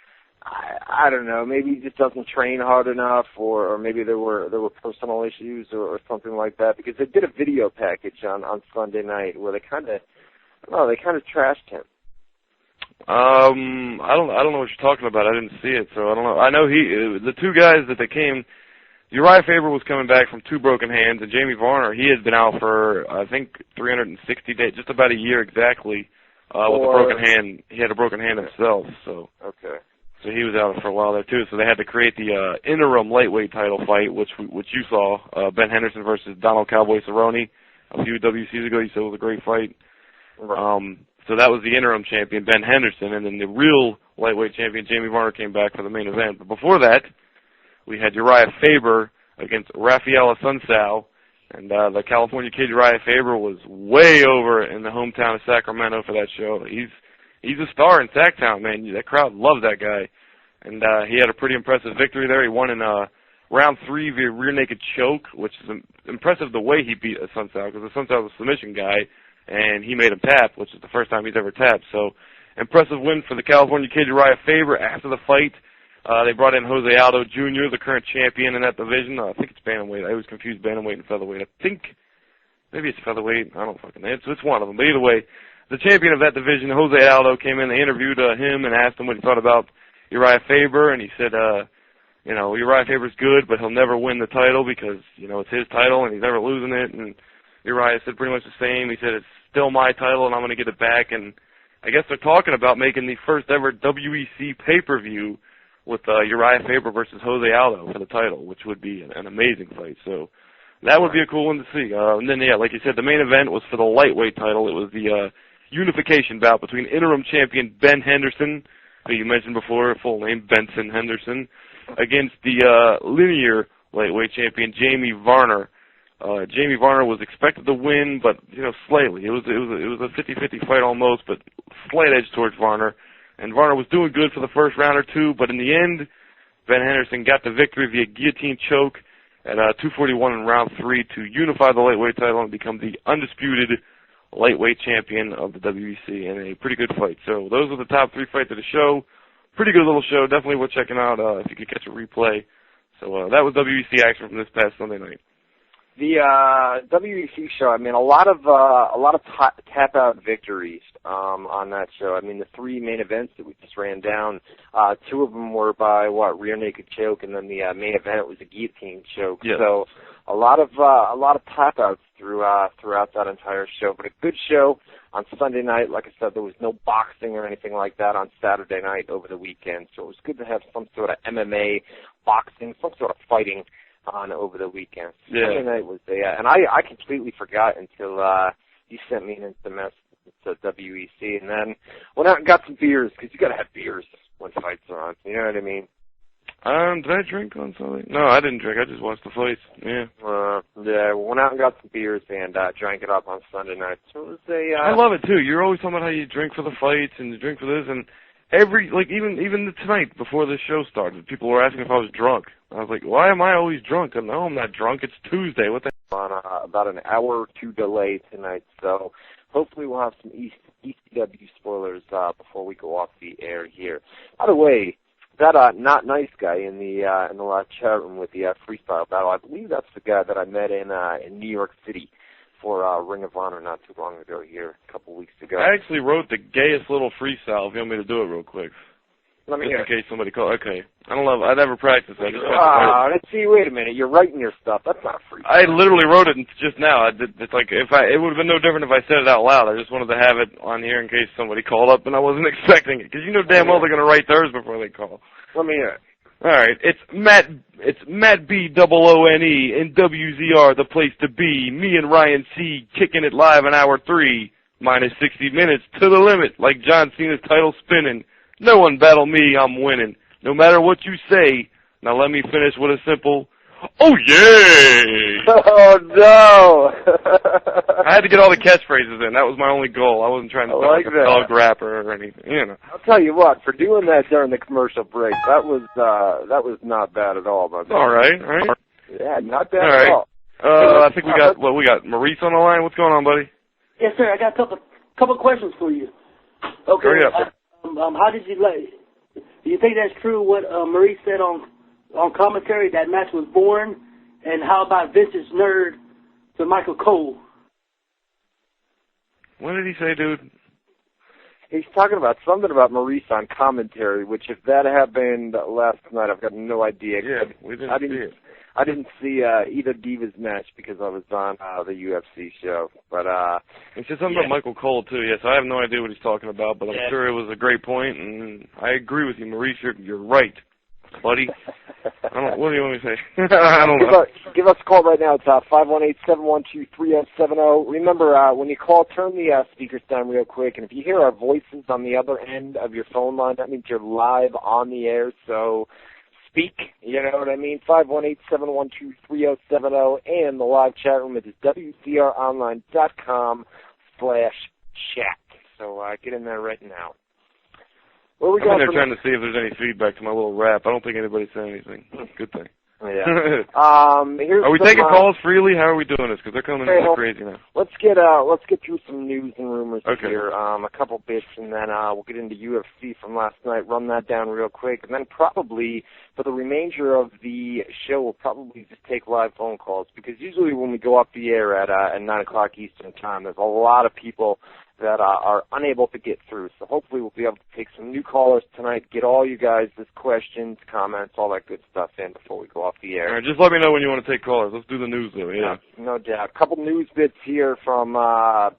I don't know, maybe he just doesn't train hard enough, or maybe there were personal issues or something like that? Because they did a video package on Sunday night where they kind of trashed him. I don't know what you're talking about. I didn't see it, so I don't know. I know the 2 guys that they came, Uriah Faber was coming back from 2 broken hands, and Jamie Varner, he had been out for, I think, 360 days, just about a year exactly, with a broken hand. He had a broken hand himself, so. Okay. So he was out for a while there, too. So they had to create the interim lightweight title fight, which you saw, Ben Henderson versus Donald Cowboy Cerrone a few WCs ago. You said it was a great fight. Right. So that was the interim champion, Ben Henderson, and then the real lightweight champion, Jamie Varner, came back for the main event. But before that, we had Uriah Faber against Rafael Asuncao, and the California kid Uriah Faber was way over in the hometown of Sacramento for that show. He's a star in Sacktown, man. That crowd loved that guy, and he had a pretty impressive victory there. He won in round 3 via rear naked choke, which is impressive the way he beat Asuncao, because Asuncao was a submission guy, and he made him tap, which is the first time he's ever tapped. So, impressive win for the California kid, Uriah Faber. After the fight, they brought in Jose Aldo Jr., the current champion in that division. I think it's bantamweight. I always confuse bantamweight and featherweight. I think maybe it's featherweight. I don't fucking know. It's one of them. But either way, the champion of that division, Jose Aldo, came in. They interviewed him and asked him what he thought about Uriah Faber, and he said, Uriah Faber's good, but he'll never win the title because, it's his title and he's never losing it. And Uriah said pretty much the same. He said, it's still my title and I'm going to get it back. And I guess they're talking about making the first ever WEC pay-per-view with Uriah Faber versus Jose Aldo for the title, which would be an amazing fight. So that would be a cool one to see. And then, like you said, the main event was for the lightweight title. It was the unification bout between interim champion Ben Henderson, who you mentioned before, full name Benson Henderson, against the linear lightweight champion Jamie Varner. Jamie Varner was expected to win, but slightly. It was a 50-50 fight almost, but slight edge towards Varner. And Varner was doing good for the first round or 2, but in the end, Ben Henderson got the victory via guillotine choke at 241 in round 3 to unify the lightweight title and become the undisputed lightweight champion of the WEC in a pretty good fight. So those are the top 3 fights of the show. Pretty good little show. Definitely worth checking out if you could catch a replay. So that was WEC action from this past Sunday night. The WEC show, a lot of tap out victories on that show. The 3 main events that we just ran down, 2 of them were by rear naked choke, and then the main event was a guillotine choke. Yes. So a lot of tap outs throughout that entire show. But a good show on Sunday night. Like I said, there was no boxing or anything like that on Saturday night over the weekend. So it was good to have some sort of MMA, boxing, some sort of fighting on over the weekend. Yeah. Sunday night was and I completely forgot until you sent me an instant message to WEC, and then went out and got some beers, because you got to have beers when fights are on. You know what I mean? Did I drink on Sunday? No, I didn't drink. I just watched the fights. Yeah. Went out and got some beers and drank it up on Sunday night. So it was I love it too. You're always talking about how you drink for the fights and you drink for this, and even tonight before the show started, people were asking if I was drunk. I was like, why am I always drunk? And no, I'm not drunk. It's Tuesday. What the hell? On about an hour or 2 delay tonight, so hopefully we'll have some ECW spoilers before we go off the air here. By the way, that not nice guy in the live chat room with the freestyle battle. I believe that's the guy that I met in New York City for Ring of Honor not too long ago here, a couple weeks ago. I actually wrote the gayest little freestyle. If you want me to do it real quick. Let me just hear in case somebody calls. Okay. I never practiced that. Let's see. Wait a minute. You're writing your stuff. That's not free. I literally wrote it just now. It's like it would have been no different if I said it out loud. I just wanted to have it on here in case somebody called up and I wasn't expecting it. Because you know damn well they're going to write theirs before they call. Let me hear it. All right. It's Matt B.O.O.N.E. in WZR, the place to be. Me and Ryan C. kicking it live in hour 3, minus 60 minutes to the limit, like John Cena's title spinning. No one battle me, I'm winning. No matter what you say. Now let me finish with a simple, oh yeah! Oh no! I had to get all the catchphrases in. That was my only goal. I wasn't trying to sound like a thug rapper or anything, you know. I'll tell you what, for doing that during the commercial break, that was not bad at all, my man. All right. Yeah, not bad at all. I think we got Maurice on the line. What's going on, buddy? Yes, sir. I got a couple questions for you. Okay. Hurry up. How did you do you think that's true what Maurice said on commentary, that match was born? And how about Vince's nerd to Michael Cole? What did he say, dude? He's talking about something about Maurice on commentary, which if that happened last night, I've got no idea. Yeah, we didn't see it. I didn't see either Divas match because I was on the UFC show. But it's just something about Michael Cole too. Yes, I have no idea what he's talking about, but I'm sure it was a great point, and I agree with you, Maurice. You're right, buddy. What do you want me to say? I don't know. Give us a call right now. It's 518-712-3070. Remember, when you call, turn the speakers down real quick, and if you hear our voices on the other end of your phone line, that means you're live on the air. So. Speak, you know what I mean? 518-712-3070, and the live chat room is WZROnline.com /chat. So get in there right now. I'm in there trying to see if there's any feedback to my little rap. I don't think anybody's saying anything. Good thing. Yeah. Are we taking calls freely? How are we doing this? Because they're coming in crazy now. Let's get through some news and rumors here. A couple bits, and then we'll get into UFC from last night. Run that down real quick, and then probably for the remainder of the show, we'll probably just take live phone calls because usually when we go off the air at 9 o'clock Eastern time, there's a lot of people that are unable to get through. So hopefully we'll be able to take some new callers tonight, get all you guys' questions, comments, all that good stuff in before we go off the air. All right, just let me know when you want to take callers. Let's do the news, though, yeah. No doubt. A couple news bits here from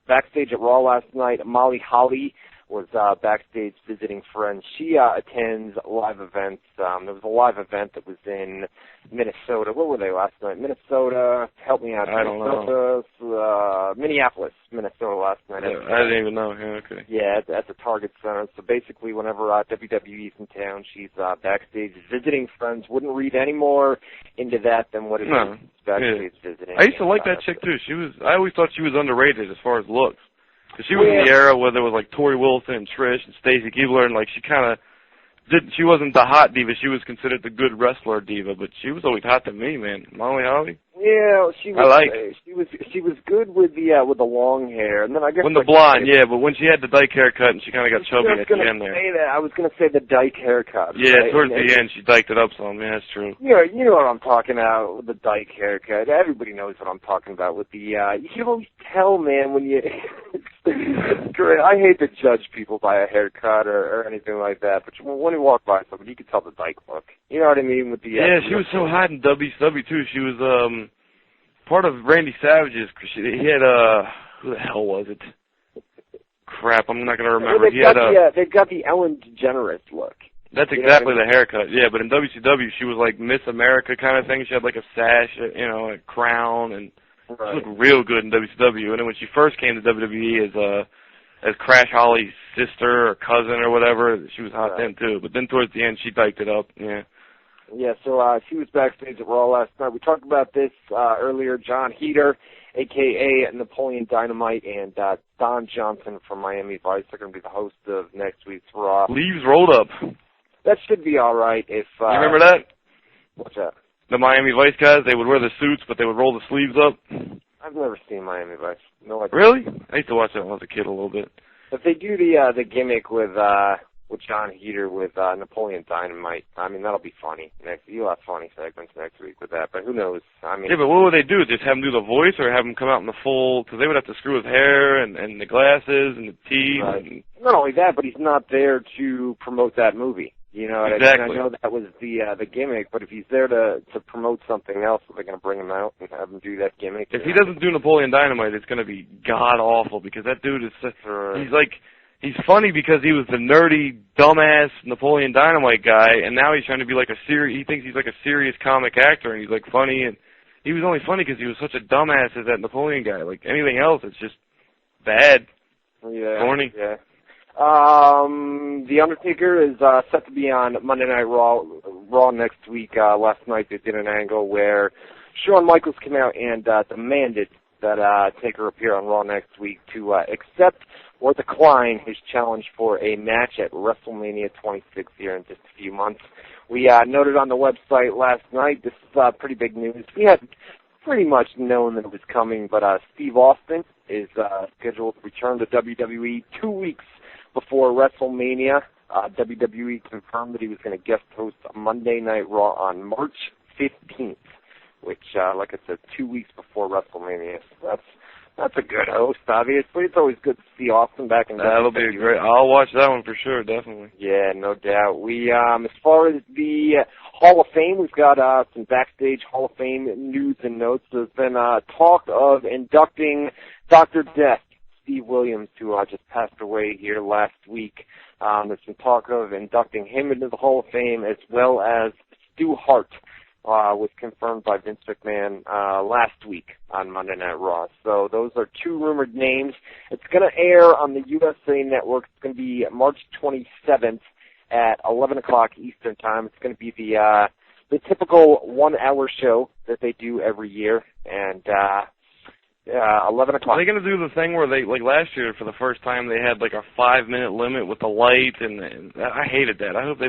backstage at Raw last night. Molly Holly was backstage visiting friends. She attends live events. There was a live event that was in Minnesota. Where were they last night? Minnesota. Help me out. I don't know. Minneapolis, Minnesota last night. Yeah, I didn't even know. Yeah, okay. Yeah, at the Target Center. So basically, whenever WWE's in town, she's backstage visiting friends. Wouldn't read any more into that than what it is backstage visiting. I used to like that chick too. I always thought she was underrated as far as looks. Because she was in the era where there was like Tori Wilson and Trish and Stacy Keibler, and like she wasn't the hot diva. She was considered the good wrestler diva, but she was always hot to me, man. Molly Holly. Yeah, she was good with the long hair, and then I guess when the blonde, but when she had the dyke haircut and she kind of got chubby at the end there. I was going to say the dyke haircut. Yeah, right? Towards the end she dyked it up some. Yeah, that's true. You know what I'm talking about with the dyke haircut. Everybody knows what I'm talking about with the. You can always tell, man, when you. It's great. I hate to judge people by a haircut or anything like that, but when you walk by somebody, you can tell the dyke look. You know what I mean with the. She was so hot in WCW too. She was part of Randy Savage's. He had who the hell was it? Crap, I'm not gonna remember. They've got the Ellen DeGeneres look. That's exactly the haircut. Yeah, but in WCW she was like Miss America kind of thing. She had like a sash, a crown, and she looked real good in WCW. And then when she first came to WWE as Crash Holly's sister or cousin or whatever, she was hot then too. But then towards the end she dyked it up. Yeah. Yeah, so she was backstage at Raw last night. We talked about this earlier. John Heater, a.k.a. Napoleon Dynamite, and Don Johnson from Miami Vice are going to be the host of next week's Raw. Sleeves rolled up. That should be all right. If you remember that? What's that? The Miami Vice guys, they would wear the suits, but they would roll the sleeves up. I've never seen Miami Vice. No idea. Really? I used to watch that when I was a kid a little bit. But they do the gimmick with John Heater with Napoleon Dynamite. I mean, that'll be funny. You'll have funny segments next week with that, but who knows? I mean, yeah, but what would they do? Just have him do the voice, or have him come out in the full? Because they would have to screw his hair and the glasses and the teeth. Right. And not only that, but he's not there to promote that movie. You know, exactly. I know that was the gimmick, but if he's there to promote something else, they're going to bring him out and have him do that gimmick. If he doesn't do Napoleon Dynamite, it's going to be god awful, because that dude is he's funny because he was the nerdy, dumbass Napoleon Dynamite guy, and now he's trying to be like he thinks he's like a serious comic actor, and he's like funny, and he was only funny because he was such a dumbass as that Napoleon guy. Like anything else, it's just bad, corny. Yeah. The Undertaker is set to be on Monday Night Raw next week. Last night they did an angle where Shawn Michaels came out and demanded that Taker appear on Raw next week to accept or decline his challenge for a match at WrestleMania 26 here in just a few months. We noted on the website last night, this is pretty big news. We had pretty much known that it was coming, but Steve Austin is scheduled to return to WWE 2 weeks before WrestleMania. WWE confirmed that he was going to guest host Monday Night Raw on March 15th, which, like I said, 2 weeks before WrestleMania. So that's a good host, obviously. It's always good to see Austin back in WWE. That'll be great. I'll watch that one for sure, definitely. Yeah, no doubt. We, as far as the Hall of Fame, we've got some backstage Hall of Fame news and notes. There's been talk of inducting Dr. Death, Steve Williams, who just passed away here last week. There's been talk of inducting him into the Hall of Fame, as well as Stu Hart, was confirmed by Vince McMahon last week on Monday Night Raw. So those are two rumored names. It's going to air on the USA Network. It's going to be March 27th at 11 o'clock Eastern Time. It's going to be the typical 1 hour show that they do every year, and 11 o'clock. Are they going to do the thing where they, like last year, for the first time, they had like a 5-minute limit with the light, and I hated that. I hope they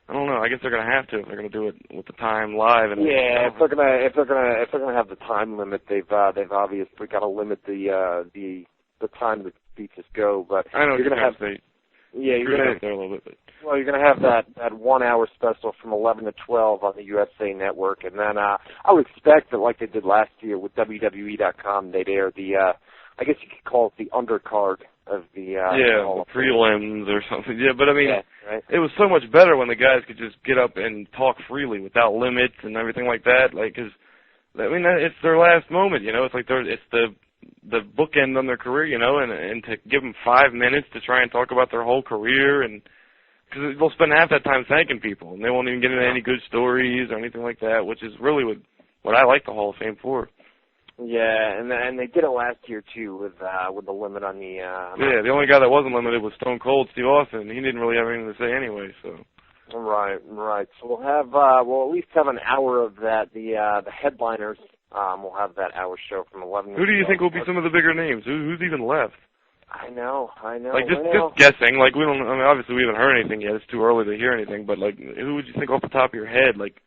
I don't know. I guess they're going to have to if they're going to do it with the time live. And yeah, if they're gonna have the time limit, they've obviously got to limit the time that speeches go. But I know you're going to have you're going to there a little bit. Well, you're going to have that 1 hour special from 11 to 12 on the USA Network, and then I would expect that, like they did last year with WWE.com, they'd air the I guess you could call it the undercard of the the prelims or something. Yeah, but I mean, right. It was so much better when the guys could just get up and talk freely without limits and everything like that. Like, cause I mean, it's their last moment, you know. It's like it's the bookend on their career, you know, and to give them 5 minutes to try and talk about their whole career, and because they'll spend half that time thanking people, and they won't even get into any good stories or anything like that, which is really what I like the Hall of Fame for. Yeah, and they did it last year too with the limit on the. The only guy that wasn't limited was Stone Cold Steve Austin. He didn't really have anything to say anyway, so. Right. So we'll have we'll at least have an hour of that. The headliners will have that hour show from 11. Who do you think will be some of the bigger names? Who's even left? I know. Like just guessing. Like we don't. I mean, obviously we haven't heard anything yet. It's too early to hear anything. But like, who would you think off the top of your head? Like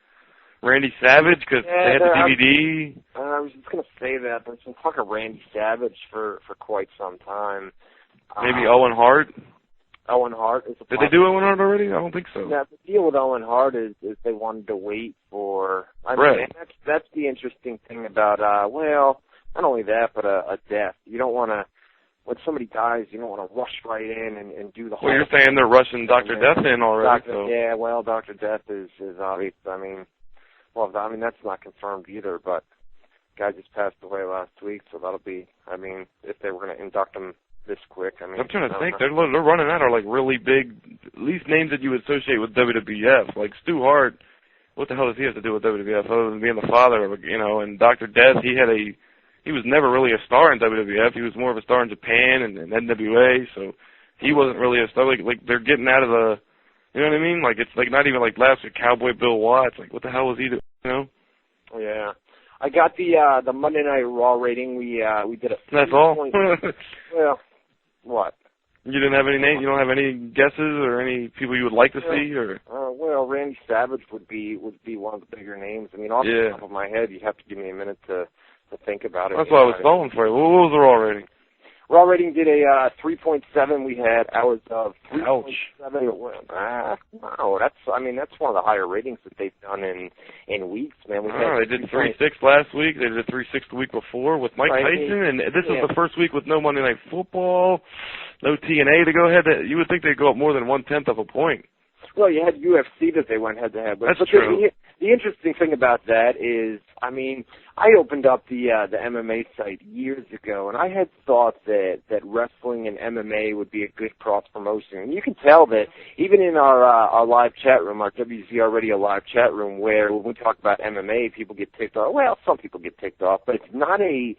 Randy Savage, because they had the DVD. I was just going to say that. There's been talk of Randy Savage for quite some time. Maybe Owen Hart. Owen Hart is. Did they do Owen Hart already? I don't think so. Yeah, the deal with Owen Hart is they wanted to wait for. I mean, that's the interesting thing about. Well, not only that, but a death. You don't want to. When somebody dies, you don't want to rush right in and do the whole. Well, you're saying they're rushing Dr. Death in already. Yeah, well, Dr. Death is obvious. I mean, that's not confirmed either, but guy just passed away last week, so that'll be. I mean, if they were going to induct him this quick, I mean. I'm trying to think. They're running out of like really big, at least names that you would associate with WWF, like Stu Hart. What the hell does he have to do with WWF other than being the father of, you know? And Dr. Death, he was never really a star in WWF. He was more of a star in Japan and NWA, so he wasn't really a star. Like they're getting out of the, you know what I mean? Like it's like not even like last week Cowboy Bill Watts. Like what the hell was he doing? You know? Yeah, I got the Monday Night Raw rating. We did a. That's all. Well, what? You didn't have any names? You don't have any guesses or any people you would like to see, or? Well, Randy Savage would be one of the bigger names. I mean, off the top of my head, you have to give me a minute to think about it. That's why I was stalling for you. What was the Raw rating? Raw rating did a 3.7. We had hours of 3.7. No, that's one of the higher ratings that they've done in weeks, man. They did 3.6 last week. They did 3.6 the week before with Mike Tyson, and this is the first week with no Monday Night Football, no TNA to go ahead. You would think they'd go up more than 1/10 of a point. Well, you had UFC that they went head-to-head. But true. The interesting thing about that is, I opened up the MMA site years ago, and I had thought that wrestling and MMA would be a good cross-promotion. And you can tell that even in our live chat room, our WZR Radio live chat room, where when we talk about MMA, people get ticked off. Well, some people get ticked off, but it's not a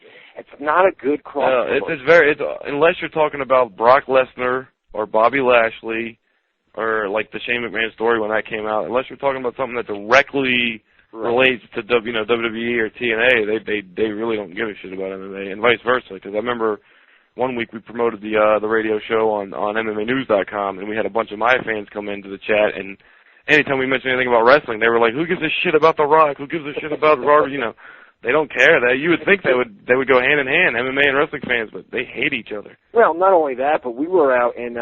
good cross-promotion. Unless you're talking about Brock Lesnar or Bobby Lashley, or like the Shane McMahon story when that came out, unless you're talking about something that directly relates to WWE or TNA, they really don't give a shit about MMA, and vice versa. Because I remember one week we promoted the radio show on MMAnews.com, and we had a bunch of my fans come into the chat, and anytime we mentioned anything about wrestling, they were like, "Who gives a shit about The Rock? Who gives a shit about Raw?" You know. They don't care. You would think they would go hand in hand, MMA and wrestling fans, but they hate each other. Well, not only that, but we were out in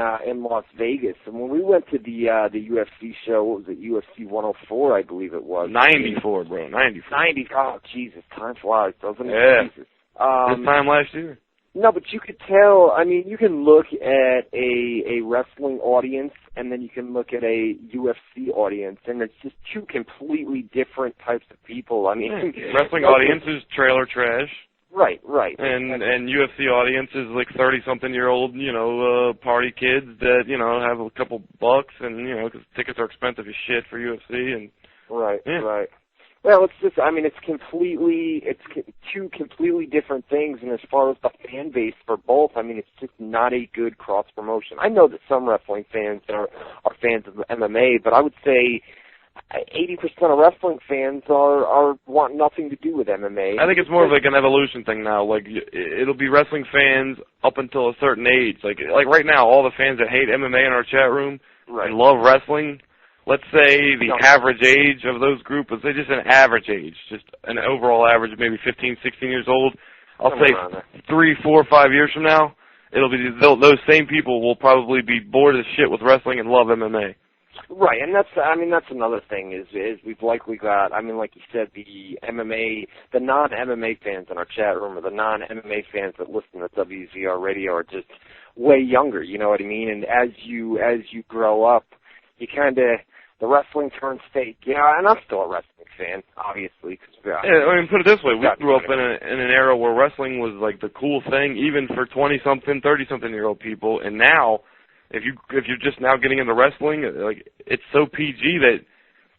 Las Vegas, and when we went to the UFC show, what was it, UFC 104, I believe it was. 94, bro, 94. 90. Oh, Jesus, time flies, doesn't it? Yeah. Jesus. This time last year. No, but you could tell, you can look at a wrestling audience and then you can look at a UFC audience, and it's just two completely different types of people. Wrestling audience is trailer trash. Right. And UFC audience is like 30-something-year-old, party kids that, have a couple bucks and, because tickets are expensive as shit for UFC. And Right. Well, it's just, it's two completely different things, and as far as the fan base for both, it's just not a good cross-promotion. I know that some wrestling fans are fans of MMA, but I would say 80% of wrestling fans want nothing to do with MMA. I think it's more of like an evolution thing now. Like, it'll be wrestling fans up until a certain age. Like right now, all the fans that hate MMA in our chat room and love wrestling, let's say the average age of those groups is just an average age, just an overall average of maybe 15, 16 years old. I'll say 3, 4, 5 years from now, it'll be those same people will probably be bored as shit with wrestling and love MMA. Right, and that's another thing is we've likely got, like you said, the non-MMA fans in our chat room, or the non-MMA fans that listen to WZR Radio are just way younger, you know what I mean? And as you grow up, you kind of, the wrestling turns fake. And I'm still a wrestling fan, obviously. Put it this way, we grew up in an era where wrestling was like the cool thing, even for 20-something, 30-something-year-old people, and now, if you're just now getting into wrestling, like, it's so PG that,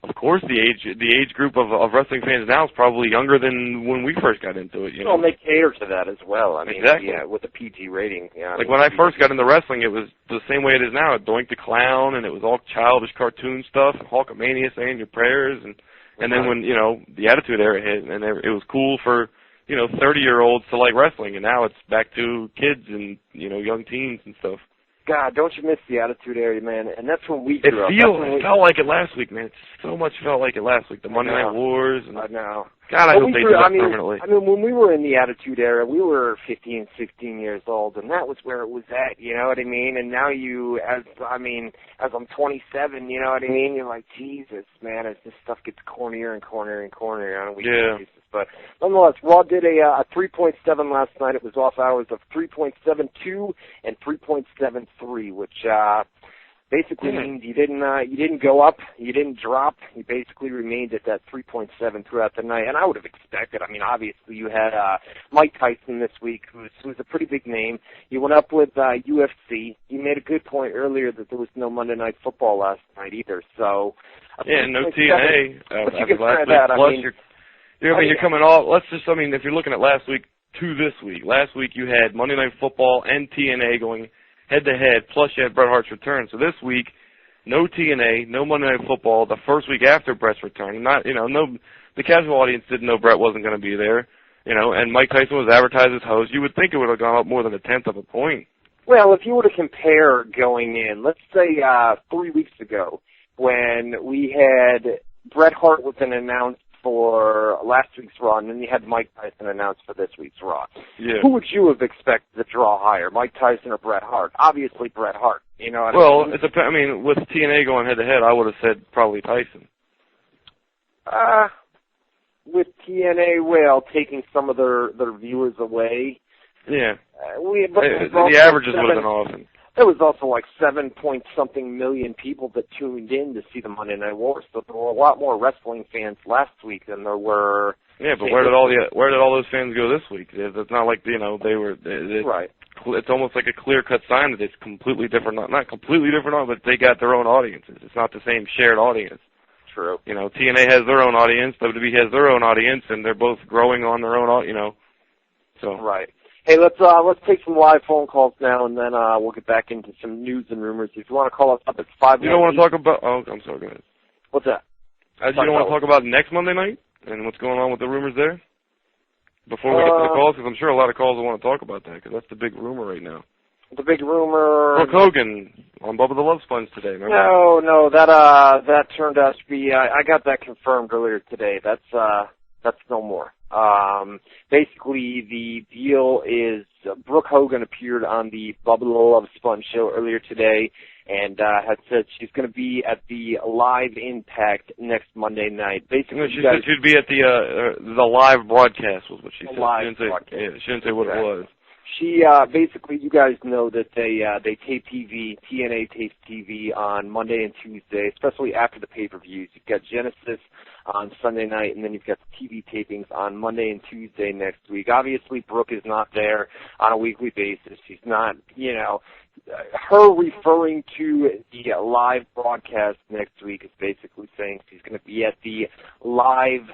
of course, the age group of wrestling fans now is probably younger than when we first got into it. Well, they cater to that as well. Exactly. Yeah, with the PG rating. Yeah, like when I first got into wrestling, it was the same way it is now. Doink the Clown, and it was all childish cartoon stuff, Hulkamania saying your prayers, and then when the Attitude Era hit, and it was cool for 30-year-olds to like wrestling, and now it's back to kids and young teens and stuff. God, don't you miss the Attitude Era, man? And that's when we grew up. It felt like it last week, man. It so much felt like it last week. The Monday Night Wars. And, I know. God, I hope they do that permanently. When we were in the Attitude Era, we were 15, 16 years old, and that was where it was at, you know what I mean? And now as I'm 27, you know what I mean? You're like, Jesus, man, as this stuff gets cornier and cornier and cornier on a weekly basis. But nonetheless, Raw did a 3.7 last night. It was off hours of 3.72 and 3.73, which basically means you didn't go up, you didn't drop. You basically remained at that 3.7 throughout the night. And I would have expected. Obviously you had Mike Tyson this week, who's a pretty big name. You went up with UFC. You made a good point earlier that there was no Monday Night Football last night either. So no TNA. You're coming off. If you're looking at last week to this week, last week you had Monday Night Football and TNA going head-to-head, plus you had Bret Hart's return. So this week, no TNA, no Monday Night Football, the first week after Bret's return. The casual audience didn't know Bret wasn't going to be there, and Mike Tyson was advertised as host. You would think it would have gone up more than 1/10 of a point. Well, if you were to compare going in, let's say 3 weeks ago, when we had Bret Hart with an announced for last week's Raw, and then you had Mike Tyson announced for this week's Raw. Yeah. Who would you have expected to draw higher, Mike Tyson or Bret Hart? Obviously Bret Hart. You know what I mean? It depends. I mean, with TNA going head-to-head, I would have said probably Tyson. With TNA, well, taking some of their viewers away. Yeah. The averages would have been awesome. There was also like 7-point-something million people that tuned in to see the Monday Night War, so there were a lot more wrestling fans last week than there were. Yeah, but where did all those fans go this week? It's not like they were. Right. It's almost like a clear-cut sign that it's completely different. Not completely different, but they got their own audiences. It's not the same shared audience. True. TNA has their own audience, WWE has their own audience, and they're both growing on their own. So. Right. Hey, let's take some live phone calls now, and then we'll get back into some news and rumors. If you want to call us up, it's 5. You don't want to talk about? Oh, I'm sorry. Go ahead. What's that? You don't want to talk about next Monday night and what's going on with the rumors there before we get to the calls, because I'm sure a lot of calls will want to talk about that, because that's the big rumor right now. The big rumor. Brooke Hogan on Bubba the Love Sponge today. Remember? No, that turned out to be. I got that confirmed earlier today. That's no more. Basically, the deal is Brooke Hogan appeared on the Bubba the Love Sponge show earlier today and had said she's going to be at the Live Impact next Monday night. Basically, she said she'd be at the live broadcast was what she said. Live broadcast. She didn't say what it was. She basically, you guys know that they tape TV. TNA tapes TV on Monday and Tuesday, especially after the pay-per-views. You've got Genesis on Sunday night, and then you've got the TV tapings on Monday and Tuesday next week. Obviously, Brooke is not there on a weekly basis. She's not, her referring to the live broadcast next week is basically saying she's going to be at the live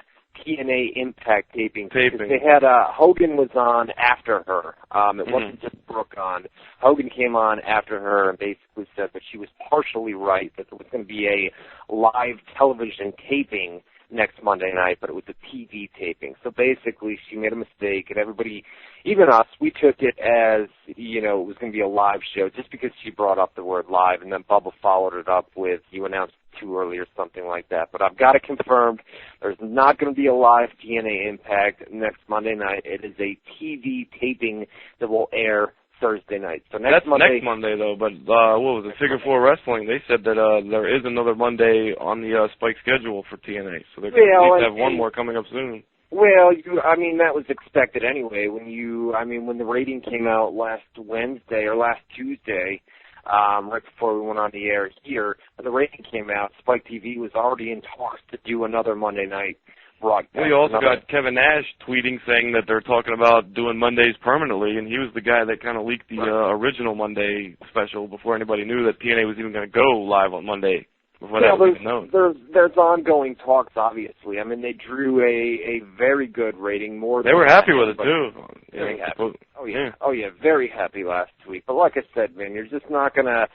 TNA Impact taping. They had Hogan was on after her. It wasn't just Brooke on. Hogan came on after her and basically said that she was partially right, that there was going to be a live television taping next Monday night, but it was a TV taping. So basically she made a mistake, and everybody, even us, we took it as, it was going to be a live show just because she brought up the word live, and then Bubba followed it up with, you announced too early or something like that. But I've got it confirmed. There's not going to be a live TNA Impact next Monday night. It is a TV taping that will air Thursday night. So next Monday, though. But what was it? Figure 4 Wrestling. They said that there is another Monday on the Spike schedule for TNA. So they're going to have one more coming up soon. Well, that was expected anyway. When the rating came out last Wednesday or last Tuesday, right before we went on the air here, when the rating came out, Spike TV was already in talks to do another Monday night broadcast. We also got Kevin Nash tweeting saying that they're talking about doing Mondays permanently, and he was the guy that kind of leaked the original Monday special before anybody knew that TNA was even going to go live on Monday. There's ongoing talks, obviously. They drew a very good rating. They were happy with it, too. Very happy. Oh, yeah, very happy last week. But like I said, man, you're just not going to,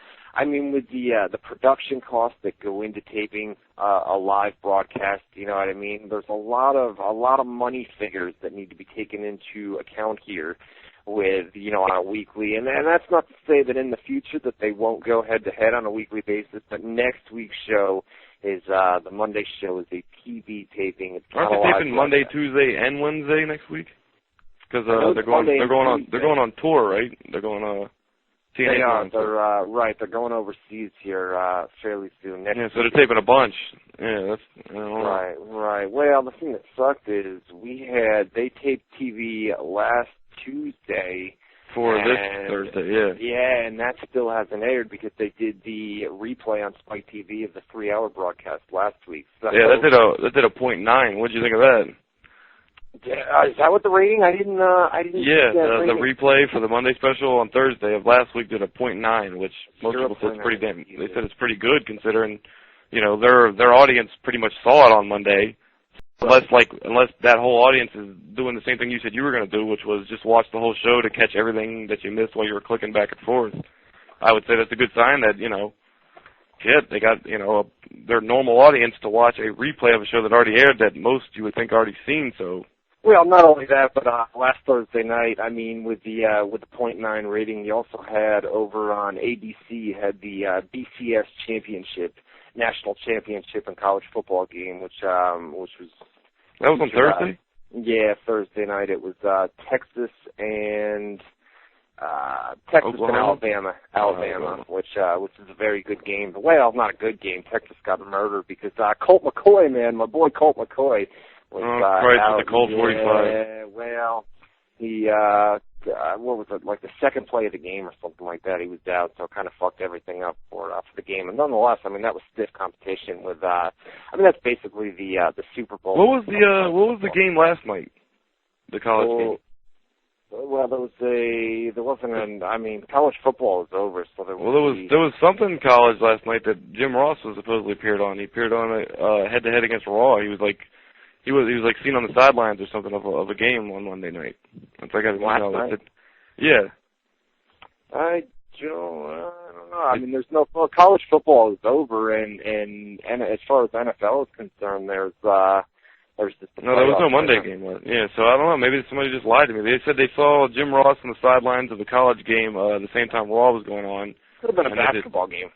with the production costs that go into taping a live broadcast, you know what I mean? There's a lot of money figures that need to be taken into account here with, on a weekly, and that's not to say that in the future that they won't go head-to-head on a weekly basis, but next week's show is, the Monday show is a TV taping. Aren't they taping Monday, Tuesday, and Wednesday next week? Because they're going on tour, right? They're going TNA. They're going overseas here fairly soon. So they're taping a bunch. Yeah, that's right. Well, the thing that sucked is they taped TV last Tuesday for this Thursday, yeah, and that still hasn't aired because they did the replay on Spike TV of the 3-hour broadcast last week. So, that did a .9. What did you think of that? Is that what the rating? I didn't. Yeah, the replay for the Monday special on Thursday of last week did a .9, which most people said it's pretty damn. They said it's pretty good considering, their audience pretty much saw it on Monday. Unless that whole audience is doing the same thing you said you were going to do, which was just watch the whole show to catch everything that you missed while you were clicking back and forth. I would say that's a good sign that, they got, their normal audience to watch a replay of a show that already aired that most you would think already seen, so. Well, not only that, but last Thursday night, with the .9 rating, you also had over on ABC, had the BCS Championship, National Championship in college football game, which was That was on Thursday? Yeah, Thursday night. It was Texas and Alabama, which is a very good game. Well, not a good game. Texas got murdered because Colt McCoy, man, my boy Colt McCoy was out. With the Colt 45. Yeah, well, he what was it, like the second play of the game or something like that? He was out, so it kind of fucked everything up for the game. And nonetheless, I mean, that was stiff competition with. I mean, that's basically the Super Bowl. What was the game last night? The college game. Well, college football is over, so there was something in college last night that Jim Ross was supposedly appeared on. He appeared on head-to-head against Raw. He was seen on the sidelines or something of a game on Monday night. Last night? Yeah. I don't know. I mean, there's college football is over, and as far as NFL is concerned, there's just there was no Monday game. Yeah, so I don't know. Maybe somebody just lied to me. They said they saw Jim Ross on the sidelines of the college game at the same time Raw was going on. Could have been a basketball game.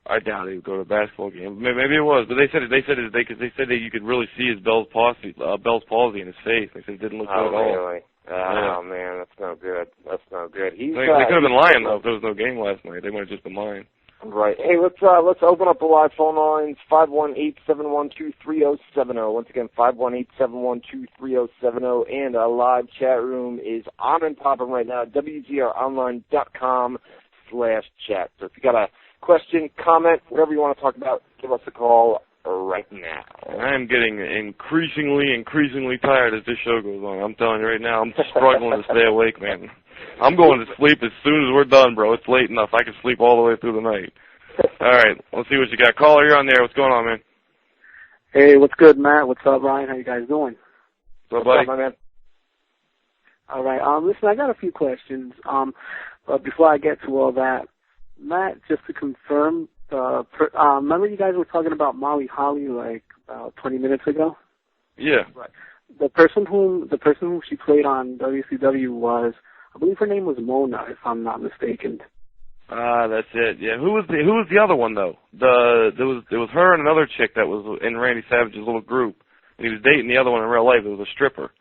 I doubt he would go to a basketball game. Maybe it was, but they said that you could really see his Bell's palsy in his face. They said it didn't look good at all. Really? Oh man, that's no good. They could have been lying though if there was no game last night. They might have just been lying. Right. Hey, let's open up the live phone lines. 518-712-3070. Once again, 518-712-3070, and our live chat room is on and popping right now. WZROnline.com/chat. So if you got a question, comment, whatever you want to talk about, give us a call right now. I am getting increasingly tired as this show goes on. I'm telling you right now, I'm struggling to stay awake, man. I'm going to sleep as soon as we're done, bro. It's late enough. I can sleep all the way through the night. All right, let's see what you got. Caller, you're on there. What's going on, man? Hey, what's good, Matt? What's up, Ryan? How you guys doing? What's up, buddy? What's up, my man? All right. Listen, I got a few questions. But before I get to all that, Matt, just to confirm, remember you guys were talking about Molly Holly like about 20 minutes ago? Yeah. Right. The person whom she played on WCW was, I believe her name was Mona, if I'm not mistaken. That's it. Yeah. Who was the other one though? There was her and another chick that was in Randy Savage's little group. And he was dating the other one in real life. It was a stripper.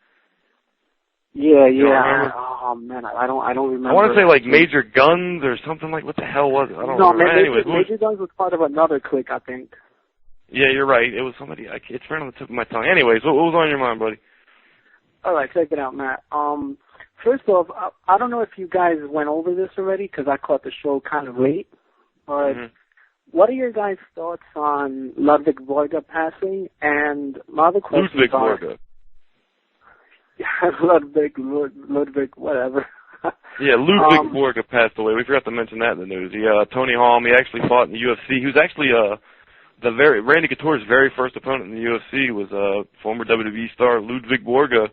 Yeah. Oh man, I don't remember. I want to say like Major Guns or something like. What the hell was it? I don't remember. Anyway, Major Guns was part of another clique, I think. Yeah, you're right. It was somebody. It's right on the tip of my tongue. Anyways, what was on your mind, buddy? All right, check it out, Matt. First off, I don't know if you guys went over this already because I caught the show kind of late. But what are your guys' thoughts on Ludwig Borga passing? And my other question Ludwig Borga. Ludwig, whatever. Yeah, Ludwig Borga passed away. We forgot to mention that in the news. Tony Holm, he actually fought in the UFC. He was actually Randy Couture's very first opponent in the UFC was former WWE star Ludwig Borga,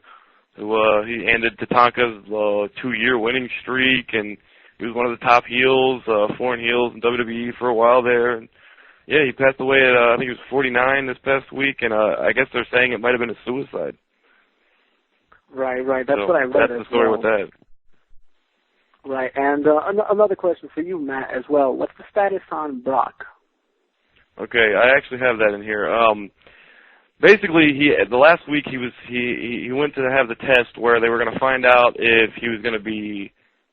who he ended Tatanka's 2-year winning streak, and he was one of the top heels, foreign heels in WWE for a while there. And yeah, he passed away at I think he was 49 this past week, and I guess they're saying it might have been a suicide. Right. That's what I read. That's the story with that. Right, and another question for you, Matt, as well. What's the status on Brock? Okay, I actually have that in here. Basically, the last week he went to have the test where they were going to find out if he was going to be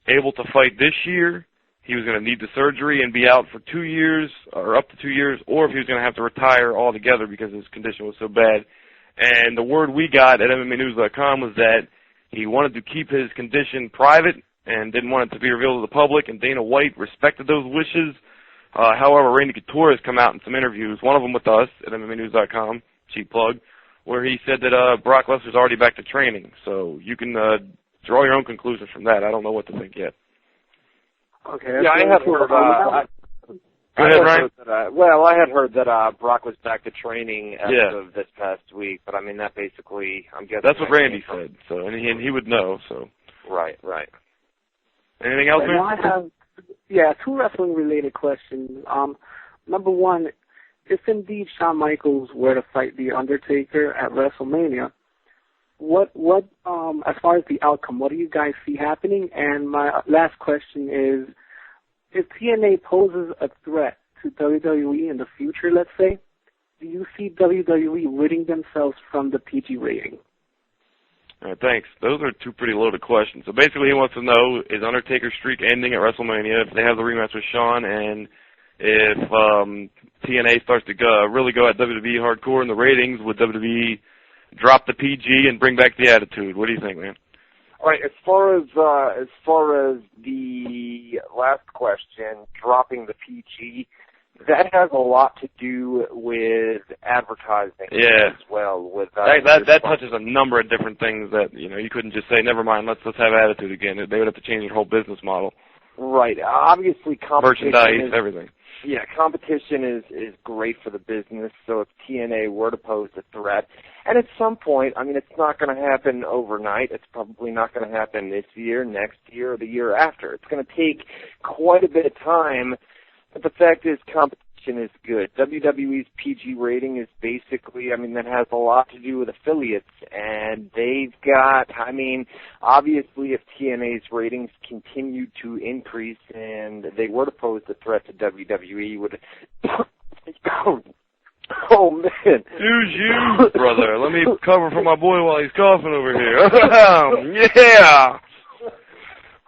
able to fight this year, he was going to need the surgery and be out for 2 years or up to 2 years, or if he was going to have to retire altogether because his condition was so bad. And the word we got at MMAnews.com was that he wanted to keep his condition private and didn't want it to be revealed to the public, and Dana White respected those wishes. However, Randy Couture has come out in some interviews, one of them with us at MMAnews.com, cheap plug, where he said that Brock Lesnar's already back to training. So you can draw your own conclusions from that. I don't know what to think yet. Okay. Yeah, I had heard. Go ahead, Ryan. I had heard that Brock was back to training as of this past week, but I mean that basically, I'm guessing that's what Randy said. So, and he would know. So. Right. Anything else, man? I have, two wrestling-related questions. Number one, if indeed Shawn Michaels were to fight The Undertaker at WrestleMania, what as far as the outcome, what do you guys see happening? And my last question is, if TNA poses a threat to WWE in the future, let's say, do you see WWE ridding themselves from the PG rating? All right, thanks. Those are two pretty loaded questions. So basically he wants to know, is Undertaker's streak ending at WrestleMania if they have the rematch with Shawn, and if TNA starts to really go at WWE hardcore in the ratings, would WWE drop the PG and bring back the Attitude? What do you think, man? All right, as far as the last question, dropping the PG, that has a lot to do with advertising as well. With that touches a number of different things that you couldn't just say, never mind, let's have Attitude again. They would have to change their whole business model. Right. Obviously, competition merchandise, everything. Yeah, competition is great for the business. So if TNA were to pose a threat, and at some point, I mean, it's not going to happen overnight. It's probably not going to happen this year, next year, or the year after. It's going to take quite a bit of time. But the fact is, competition is good. WWE's PG rating is basically, I mean, that has a lot to do with affiliates. And they've got, I mean, obviously if TNA's ratings continue to increase and they were to pose the threat to WWE, would... Oh, man. Use you, brother. Let me cover for my boy while he's coughing over here. Yeah!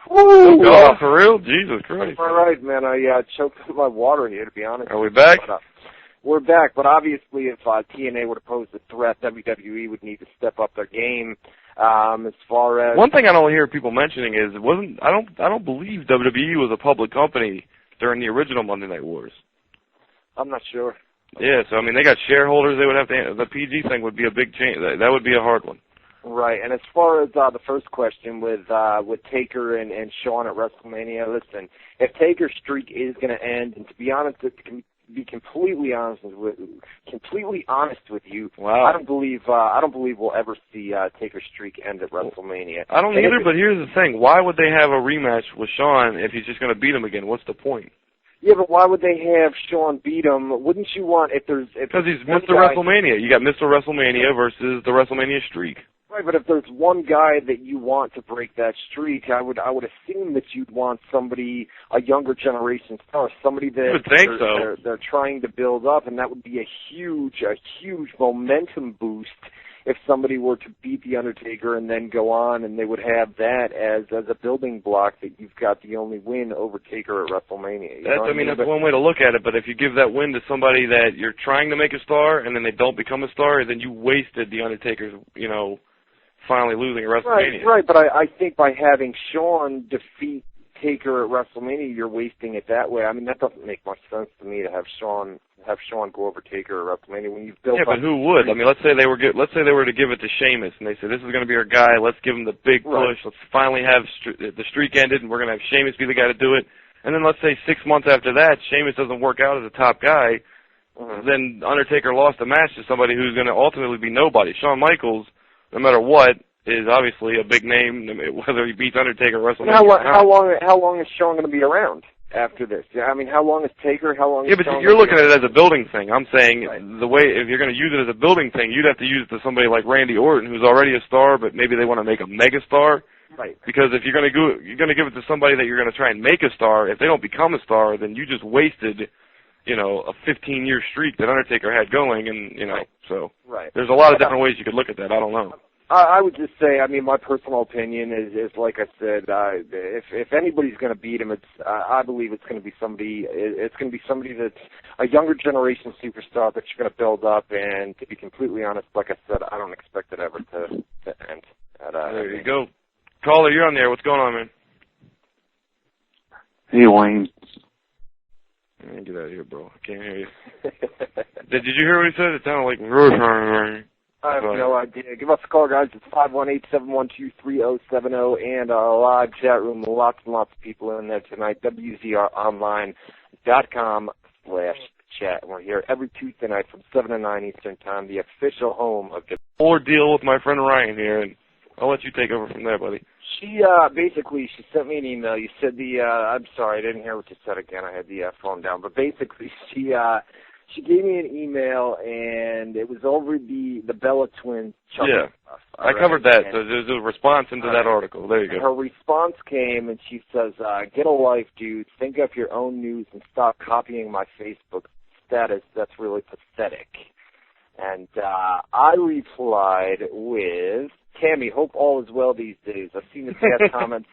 Woo! Oh, for real? Jesus Christ. All right, man. I choked on my water here, to be honest. Are we back? But, we're back, but obviously if TNA were to pose the threat, WWE would need to step up their game. As far as... One thing I don't hear people mentioning is I don't believe WWE was a public company during the original Monday Night Wars. I'm not sure. Yeah, so I mean they got shareholders. They would have to. The PG thing would be a big change. That would be a hard one. Right, and as far as the first question with Taker and Shawn at WrestleMania, listen, if Taker's streak is going to end, and to be honest, be completely honest with you, wow. I don't believe we'll ever see Taker's streak end at WrestleMania. I don't either, but here's the thing: why would they have a rematch with Shawn if he's just going to beat him again? What's the point? Yeah, but why would they have Shawn beat him? Wouldn't you want because he's Mr. WrestleMania. You got Mr. WrestleMania versus the WrestleMania streak. Right, but if there's one guy that you want to break that streak, I would assume that you'd want somebody, a younger generation star, somebody that they're trying to build up, and that would be a huge momentum boost if somebody were to beat The Undertaker and then go on, and they would have that as a building block that you've got the only win over Taker at WrestleMania. That's one way to look at it, but if you give that win to somebody that you're trying to make a star and then they don't become a star, then you wasted The Undertaker's, finally losing at WrestleMania. Right, but I think by having Shawn defeat Taker at WrestleMania, you're wasting it that way. I mean, that doesn't make much sense to me to have Shawn go over Taker at WrestleMania when you've built. Yeah, but who would? I mean, let's say they were to give it to Sheamus, and they said this is going to be our guy. Let's give him the big push. Right. Let's finally have the streak ended, and we're going to have Sheamus be the guy to do it. And then let's say 6 months after that, Sheamus doesn't work out as a top guy. Mm-hmm. Then Undertaker lost a match to somebody who's going to ultimately be nobody. Shawn Michaels, no matter what, is obviously a big name, whether he beats Undertaker or WrestleMania. How long is Shawn going to be around after this? I mean, how long is Taker? How long? Yeah, but you're looking at it as a building thing. I'm saying right. The way, if you're going to use it as a building thing, you'd have to use it to somebody like Randy Orton, who's already a star, but maybe they want to make a mega star. Right. Because if you're going to give it to somebody that you're going to try and make a star, if they don't become a star, then you just wasted, a 15-year streak that Undertaker had going, and so there's a lot of different ways you could look at that. I don't know. I would just say, I mean, my personal opinion is like I said, if anybody's going to beat him, I believe it's going to be somebody. It's going to be somebody that's a younger generation superstar that you're going to build up. And to be completely honest, like I said, I don't expect it ever to end. There you go, caller. You're on there. What's going on, man? Hey, Wayne. Get out of here, bro. I can't hear you. Did you hear what he said? It sounded like. I have no idea. Give us a call, guys. It's 518-712-3070 and our live chat room. Lots and lots of people in there tonight. WZROnline.com/chat. We're here every Tuesday night from 7 to 9 Eastern Time, the official home of the ordeal with my friend Ryan here, and I'll let you take over from there, buddy. She sent me an email. You said I'm sorry, I didn't hear what you said again. I had the phone down. But basically, she gave me an email, and it was over the Bella Twins chuckle stuff. I covered that. So there's a response into that article. There you go. Her response came, and she says, get a life, dude. Think up your own news and stop copying my Facebook status. That's really pathetic. And I replied with, Tammy, hope all is well these days. I've seen your past comments.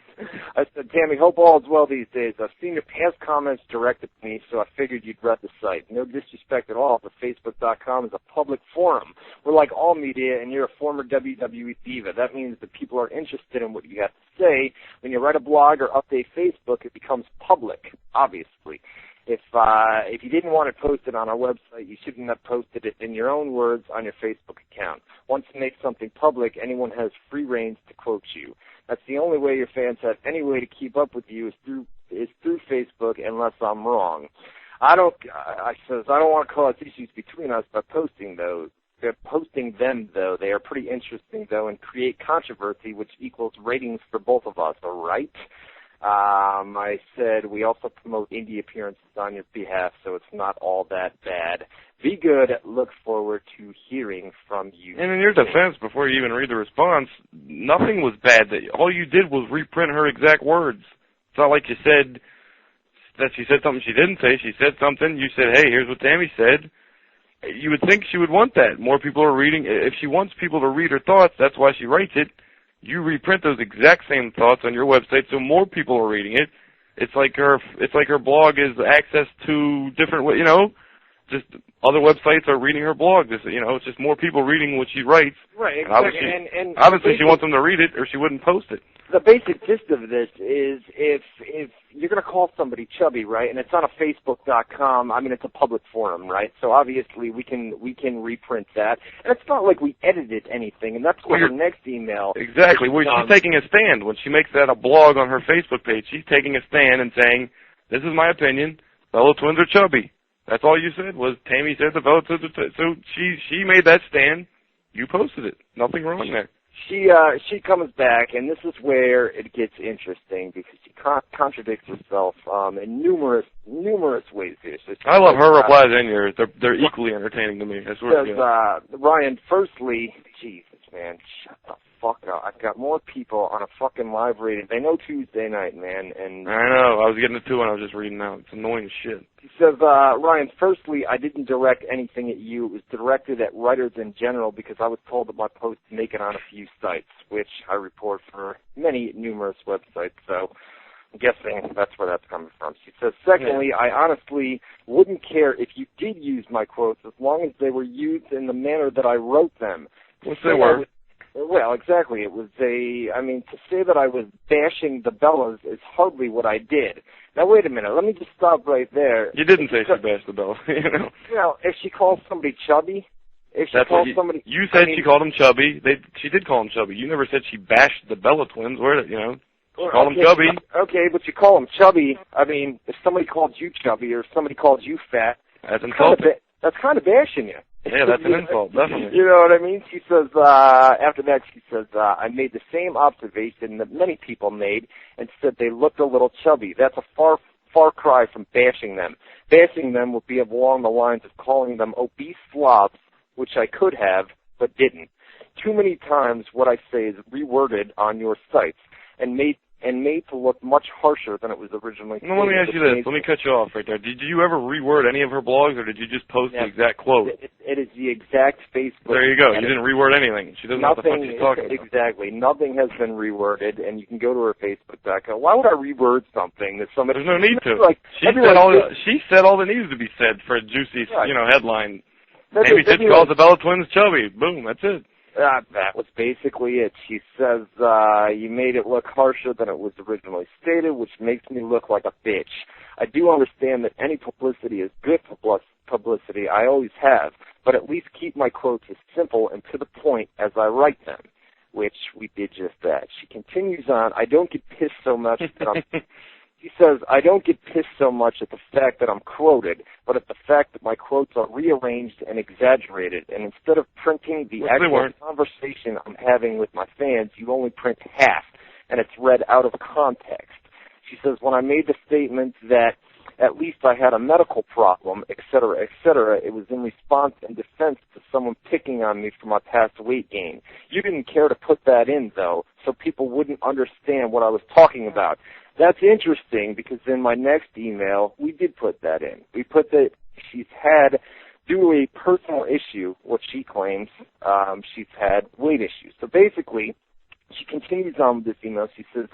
I said, Tammy, hope all is well these days. I've seen your past comments directed to me, so I figured you'd read the site. No disrespect at all, but Facebook.com is a public forum. We're like all media, and you're a former WWE diva. That means that people are interested in what you have to say. When you write a blog or update Facebook, it becomes public, obviously. If you didn't want it posted on our website, you shouldn't have posted it in your own words on your Facebook account. Once you make something public, anyone has free reins to quote you. That's the only way your fans have any way to keep up with you is through Facebook, unless I'm wrong. I don't want to cause issues between us by posting those. They're posting them, though. They are pretty interesting, though, and create controversy, which equals ratings for both of us, all right? I said we also promote indie appearances on your behalf, so it's not all that bad. Be good. Look forward to hearing from you. And in your defense, before you even read the response, nothing was bad. All you did was reprint her exact words. It's not like you said that she said something she didn't say. She said something. You said, hey, here's what Tammy said. You would think she would want that. More people are reading. If she wants people to read her thoughts, that's why she writes it. You reprint those exact same thoughts on your website, so more people are reading it. It's like her blog is access to different, just other websites are reading her blog. It's just more people reading what she writes. Right, exactly. And obviously she wants them to read it, or she wouldn't post it. The basic gist of this is if you're going to call somebody chubby, right, and it's on a Facebook.com, I mean, it's a public forum, right? So obviously we can reprint that. And it's not like we edited anything, and that's what her next email. Exactly. Well, she's taking a stand. When she makes that a blog on her Facebook page, she's taking a stand and saying, this is my opinion, fellow twins are chubby. That's all you said was Tammy said the fellow twins are chubby. So she made that stand. You posted it. Nothing wrong there. She comes back, and this is where it gets interesting because she contradicts herself in numerous ways here. So I love her replies and yours. They're equally entertaining to me. I swear to God. Ryan, firstly, Jesus, man, shut the fuck up. I've got more people on a fucking live radio. They know Tuesday night, man. And I know. I was getting it too when I was just reading out. It's annoying as shit. He says, Ryan, firstly, I didn't direct anything at you. It was directed at writers in general because I was told that my posts make it on a few sites, which I report for numerous websites. So I'm guessing that's where that's coming from. She says, secondly, I honestly wouldn't care if you did use my quotes as long as they were used in the manner that I wrote them. Yes, they were. Well, exactly. It was to say that I was bashing the Bellas is hardly what I did. Now, wait a minute. Let me just stop right there. You didn't say she bashed the Bellas, Well, if she calls somebody chubby, You said she called them chubby. She did call them chubby. You never said she bashed the Bella twins. She called them chubby. Okay, but you call them chubby. I mean, if somebody called you chubby or if somebody called you fat, that's insulting. That's kind of bashing you. Yeah, that's an insult, definitely. You know what I mean? She says, after that, she says, I made the same observation that many people made and said they looked a little chubby. That's a far cry from bashing them. Bashing them would be along the lines of calling them obese slobs, which I could have, but didn't. Too many times what I say is reworded on your sites and made to look much harsher than it was originally. No, let me ask you this. Let me cut you off right there. Did you ever reword any of her blogs, or did you just post the exact quote? It is the exact Facebook. There you go. You didn't reword anything. She doesn't know what the fuck she's talking about. Exactly. Nothing has been reworded, and you can go to her Facebook.com. Why would I reword something that somebody... There's no need to. She said all that needs to be said for a juicy, headline. Maybe she calls the Bella twins chubby. Boom, that's it. That was basically it. She says, you made it look harsher than it was originally stated, which makes me look like a bitch. I do understand that any publicity is good publicity. I always have. But at least keep my quotes as simple and to the point as I write them, which we did just that. She continues on, I don't get pissed so much that I'm... She says, I don't get pissed so much at the fact that I'm quoted, but at the fact that my quotes are rearranged and exaggerated, and instead of printing the actual conversation I'm having with my fans, you only print half, and it's read out of context. She says, when I made the statement that at least I had a medical problem, et cetera, it was in response and defense to someone picking on me for my past weight gain. You didn't care to put that in, though, so people wouldn't understand what I was talking about. That's interesting because in my next email, we did put that in. We put that she's had due to a personal issue, what she claims, she's had weight issues. So basically, she continues on with this email. She says,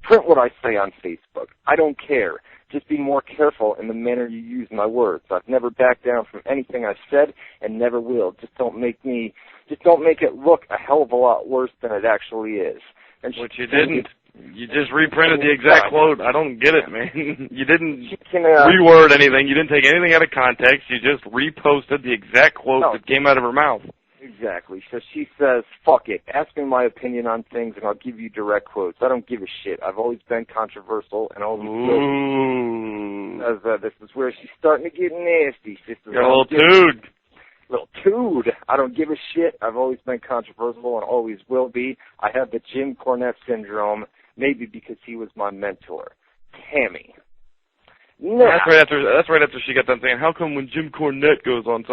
print what I say on Facebook. I don't care. Just be more careful in the manner you use my words. I've never backed down from anything I've said and never will. Just don't make it look a hell of a lot worse than it actually is. And which you didn't. You just reprinted the exact quote. I don't get it, man. You didn't reword anything. You didn't take anything out of context. You just reposted the exact quote that came out of her mouth. Exactly. So she says, fuck it. Ask me my opinion on things, and I'll give you direct quotes. I don't give a shit. I've always been controversial and always will. This is where she's starting to get nasty. She says, got a little dude. Little dude. I don't give a shit. I've always been controversial and always will be. I have the Jim Cornette syndrome, maybe because he was my mentor. Tammy. No. That's right after she got done saying, how come when Jim Cornette goes on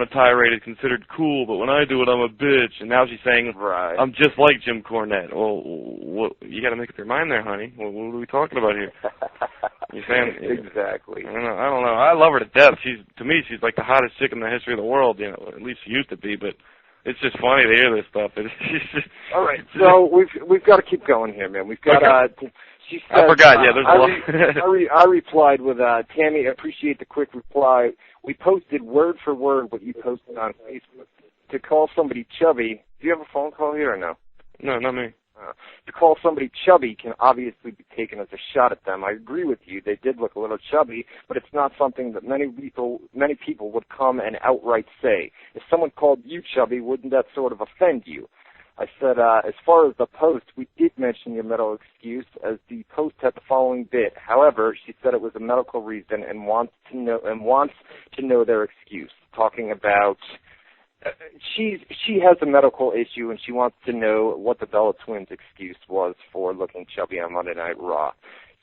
a tirade, it's considered cool, but when I do it, I'm a bitch. And now she's saying, right, I'm just like Jim Cornette. Well, you got to make up your mind there, honey. What are we talking about here? You're saying exactly. I don't know. I love her to death. To me, she's like the hottest chick in the history of the world. You know, at least she used to be. But it's just funny to hear this stuff. All right, so we've got to keep going here, man. We've got. She said, I forgot. Yeah, there's a lot. I replied with, Tammy, I appreciate the quick reply. We posted word for word what you posted on Facebook. To call somebody chubby, do you have a phone call here or no? No, not me. To call somebody chubby can obviously be taken as a shot at them. I agree with you. They did look a little chubby, but it's not something that many people would come and outright say. If someone called you chubby, wouldn't that sort of offend you? I said, as far as the post, we did mention your medical excuse, as the post had the following bit. However, she said it was a medical reason and wants to know their excuse. Talking about she has a medical issue and she wants to know what the Bella Twins' excuse was for looking chubby on Monday Night Raw.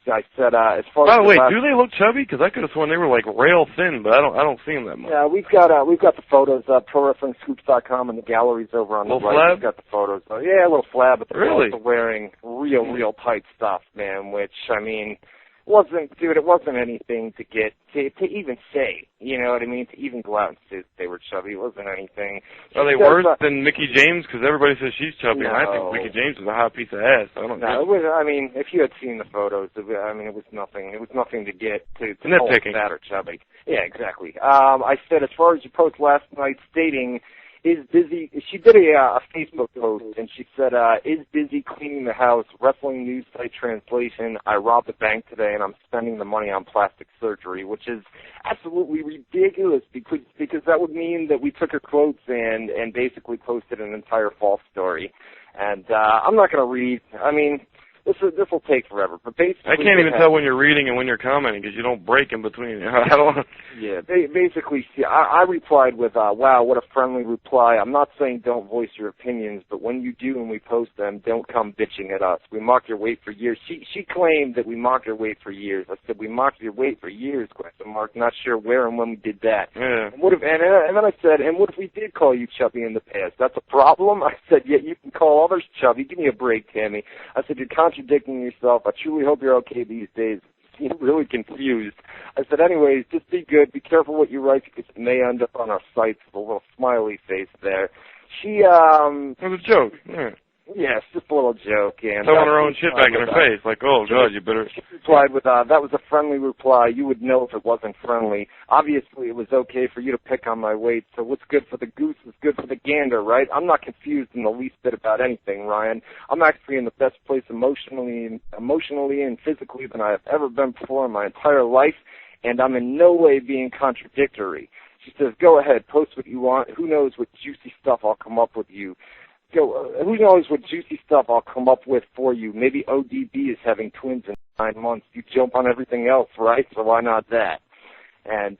I said, as far as wait, do they look chubby? Because I could have sworn they were like rail thin, but I don't see them that much. Yeah, we've got the photos up, ProWrestlingScoops.com, and the galleries over on the right. Flab? We've got the photos. Yeah, a little flab, but they're really also wearing real tight stuff, man. Which it wasn't anything to even say. You know what I mean? To even go out and say they were chubby, it wasn't anything. Are they worse than Mickie James? Because everybody says she's chubby, no. and I think Mickie James is a hot piece of ass. I don't know. It was. I mean, if you had seen the photos, it was nothing. It was nothing to get to call fat or chubby. Yeah, exactly. I said, as far as your post last night stating, is busy. She did a Facebook post, and she said, is busy cleaning the house, wrestling news site translation. I robbed a bank today, and I'm spending the money on plastic surgery, which is absolutely ridiculous because that would mean that we took her quotes and basically posted an entire false story. And I'm not going to read. I mean, this will take forever. But basically, I can't even tell when you're reading and when you're commenting because you don't break in between. I don't. Yeah, basically, see, I replied with, wow, what a friendly reply. I'm not saying don't voice your opinions, but when you do and we post them, don't come bitching at us. We mocked your weight for years. She claimed that we mocked her weight for years. I said, we mocked your weight for years, ? Not sure where and when we did that. Yeah. And then I said, and what if we did call you chubby in the past? That's a problem? I said, yeah, you can call others chubby. Give me a break, Tammy. I said, you're contradicting yourself. I truly hope you're okay these days. You're really confused. I said, anyways, just be good. Be careful what you write because it may end up on our sites with a little smiley face there. She, it was a joke. Yeah. Yeah, it's just a little joke. And throwing her own shit back in her face. Like, oh, God, you better. She replied with, that was a friendly reply. You would know if it wasn't friendly. Obviously, it was okay for you to pick on my weight, so what's good for the goose is good for the gander, right? I'm not confused in the least bit about anything, Ryan. I'm actually in the best place emotionally and physically than I have ever been before in my entire life, and I'm in no way being contradictory. She says, go ahead, post what you want. Who knows what juicy stuff I'll come up with you. Who knows what juicy stuff I'll come up with for you. Maybe ODB is having twins in 9 months. You jump on everything else, right? So why not that? And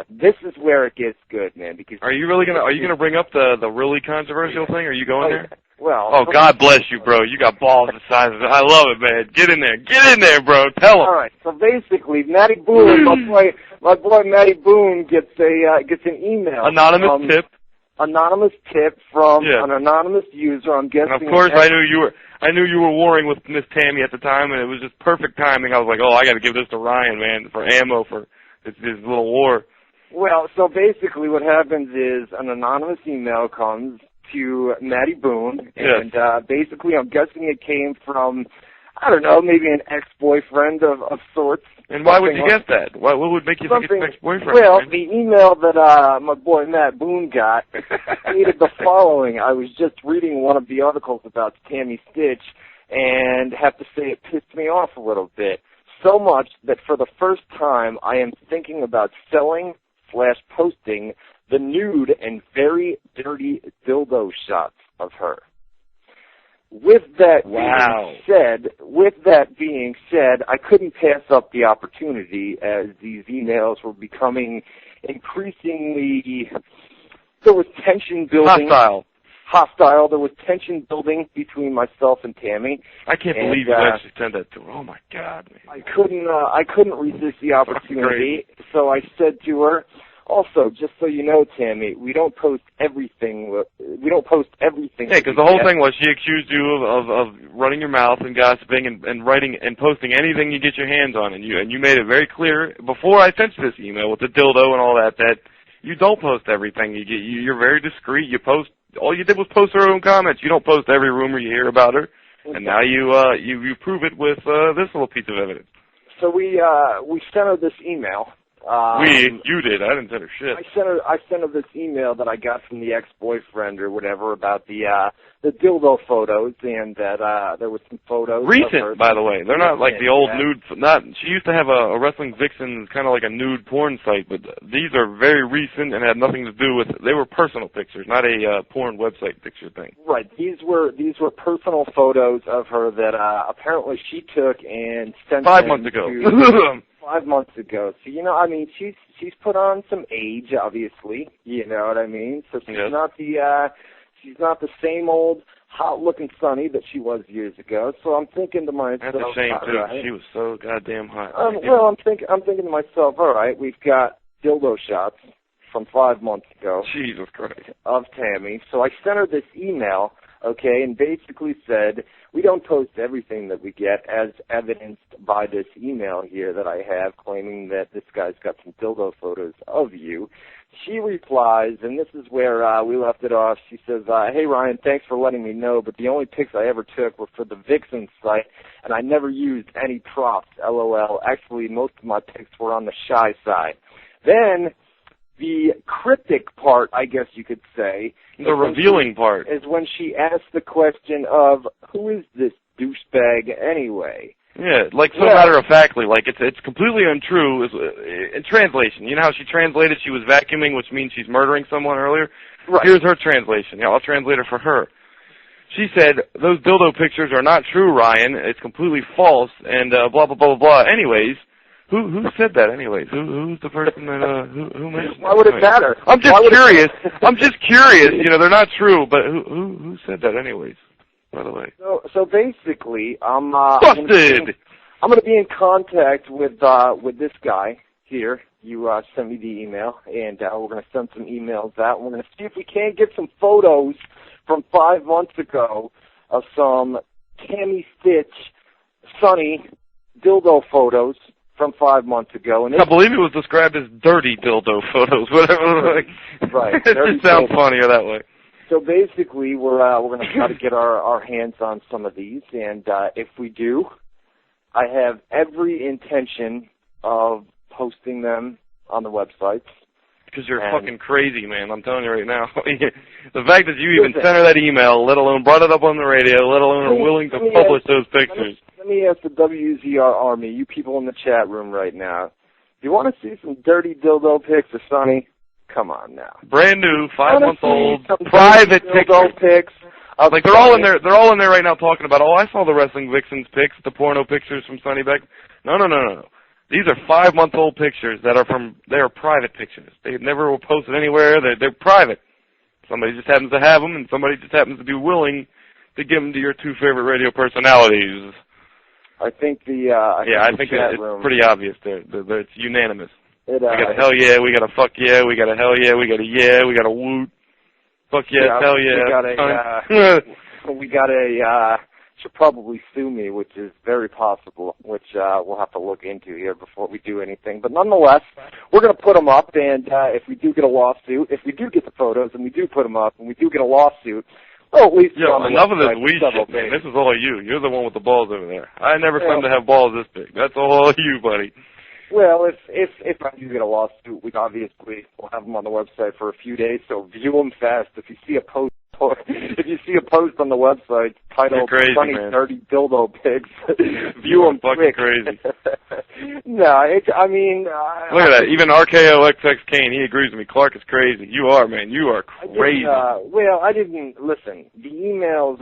this is where it gets good, man. Because are you gonna bring up the really controversial thing? Are you going there? Well, oh, God bless you, bro. You got balls the size of it. I love it, man. Get in there, bro. Tell him. All right. So basically, Matty Boone, my boy Matty Boone gets an email. Anonymous tip from an anonymous user. I'm guessing. And of course, I knew you were warring with Miss Tammy at the time, and it was just perfect timing. I was like, oh, I got to give this to Ryan, man, for ammo for his little war. Well, so basically what happens is an anonymous email comes to Matty Boone, and basically I'm guessing it came from, I don't know, maybe an ex-boyfriend of sorts. And why would you guess that? What would make you think it's an ex-boyfriend? Well, the email that my boy Matt Boone got stated the following. I was just reading one of the articles about Tammy Stitch, and have to say it pissed me off a little bit. So much that for the first time I am thinking about selling/posting the nude and very dirty dildo shots of her. With that being said, I couldn't pass up the opportunity as these emails were becoming increasingly, there was tension building. Hostile. There was tension building between myself and Tammy. I can't believe you actually sent that to her. Oh my God, man. I couldn't resist the opportunity, so I said to her, also, just so you know, Tammy, we don't post everything. Yeah, because the whole thing was she accused you of running your mouth and gossiping and writing and posting anything you get your hands on, and you made it very clear before I sent you this email with the dildo and all that you don't post everything you get. You're very discreet. You post. All you did was post her own comments. You don't post every rumor you hear about her, and now you prove it with this little piece of evidence. So we sent her this email. You did. I didn't send her shit. I sent her this email that I got from the ex-boyfriend or whatever about the dildo photos, and that there was some photos. Recent, by the way. They're not like the old nude. She used to have a wrestling vixen, kind of like a nude porn site, but these are very recent and had nothing to do with. They were personal pictures, not a porn website picture thing. Right. These were personal photos of her that apparently she took and sent 5 months ago. 5 months ago. So, you know, I mean, she's put on some age, obviously. You know what I mean? So she's not the same old hot-looking Sunny that she was years ago. So I'm thinking to myself, that's a shame too. Right. She was so goddamn hot. Well, I'm thinking to myself, all right, we've got dildo shots from 5 months ago. Jesus Christ. Of Tammy. So I sent her this email, okay, and basically said, we don't post everything that we get, as evidenced by this email here that I have claiming that this guy's got some dildo photos of you. She replies, and this is where we left it off. She says, hey, Ryan, thanks for letting me know, but the only pics I ever took were for the Vixen site, and I never used any props, LOL. Actually, most of my pics were on the shy side. Then the cryptic part, I guess you could say, the revealing part, is when she asked the question of, who is this douchebag anyway? Yeah, like so matter-of-factly, like it's completely untrue. In translation, you know how she translated she was vacuuming, which means she's murdering someone earlier? Right. Here's her translation. Yeah, I'll translate it for her. She said, those dildo pictures are not true, Ryan. It's completely false, and blah, blah, blah, blah, blah. Anyways, who said that anyways? Who's the person that, who mentioned that? Why would it matter? I'm just curious. I'm just curious. You know, they're not true, but who said that anyways? By the way. So basically, I'm busted. I'm going to be in contact with this guy here. You sent me the email, and we're going to send some emails out. And we're going to see if we can't get some photos from 5 months ago of some Tammy Stitch, Sunny dildo photos from 5 months ago. And I believe it was described as dirty dildo photos, whatever. Right. It just sounds funnier that way. So basically, we're going to try to get our hands on some of these, and if we do, I have every intention of posting them on the websites. Because you're fucking crazy, man. I'm telling you right now. The fact that you even sent her that email, let alone brought it up on the radio, let alone are willing to publish those pictures. Let me ask the WZR Army, you people in the chat room right now, do you want to see some dirty dildo pics of Sonny? Come on now. Brand new, 5 months old, private pics. Like they're all in there. They're all in there right now talking about. Oh, I saw the wrestling vixens pics, the porno pictures from Sonny Beck. No. These are 5 month old pictures that are from. They are private pictures. They never were posted anywhere. They're private. Somebody just happens to have them, and somebody just happens to be willing to give them to your two favorite radio personalities. I think I think it's pretty obvious. It's unanimous. We got a hell yeah, we got a fuck yeah, we got a hell yeah, we got a woot. Fuck yeah, hell yeah. We got a should probably sue me, which is very possible, which we'll have to look into here before we do anything. But nonetheless, we're going to put them up, and if we do get a lawsuit, if we do get the photos and we do put them up and we do get a lawsuit, well, at least enough of this weed shit, man. This is all you. You're the one with the balls over there. I never claimed to have balls this big. That's all you, buddy. Well, if I do get a lawsuit, we obviously will have them on the website for a few days, so view them fast. If you see a post on the website titled "Funny Dirty Dildo Pigs," view them fucking quick. Crazy. No, I mean, look at that. Even RKOXX Kane, he agrees with me. Clark is crazy. You are, man. You are crazy. I didn't listen. The emails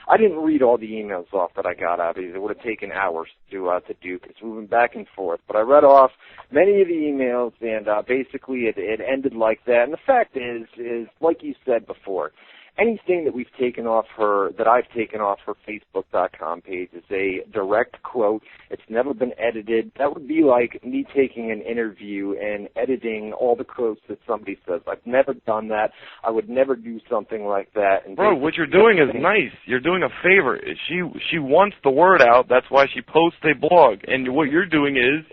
I didn't read all the emails off that I got. Obviously, it would have taken hours to do because we went back and forth. But I read off many of the emails, and basically it ended like that. And the fact is like you said before, anything that we've taken off that I've taken off her Facebook.com page is a direct quote. It's never been edited. That would be like me taking an interview and editing all the quotes that somebody says. I've never done that. I would never do something like that. And bro, what you're doing is nice. You're doing a favor. She wants the word out. That's why she posts a blog. And what you're doing is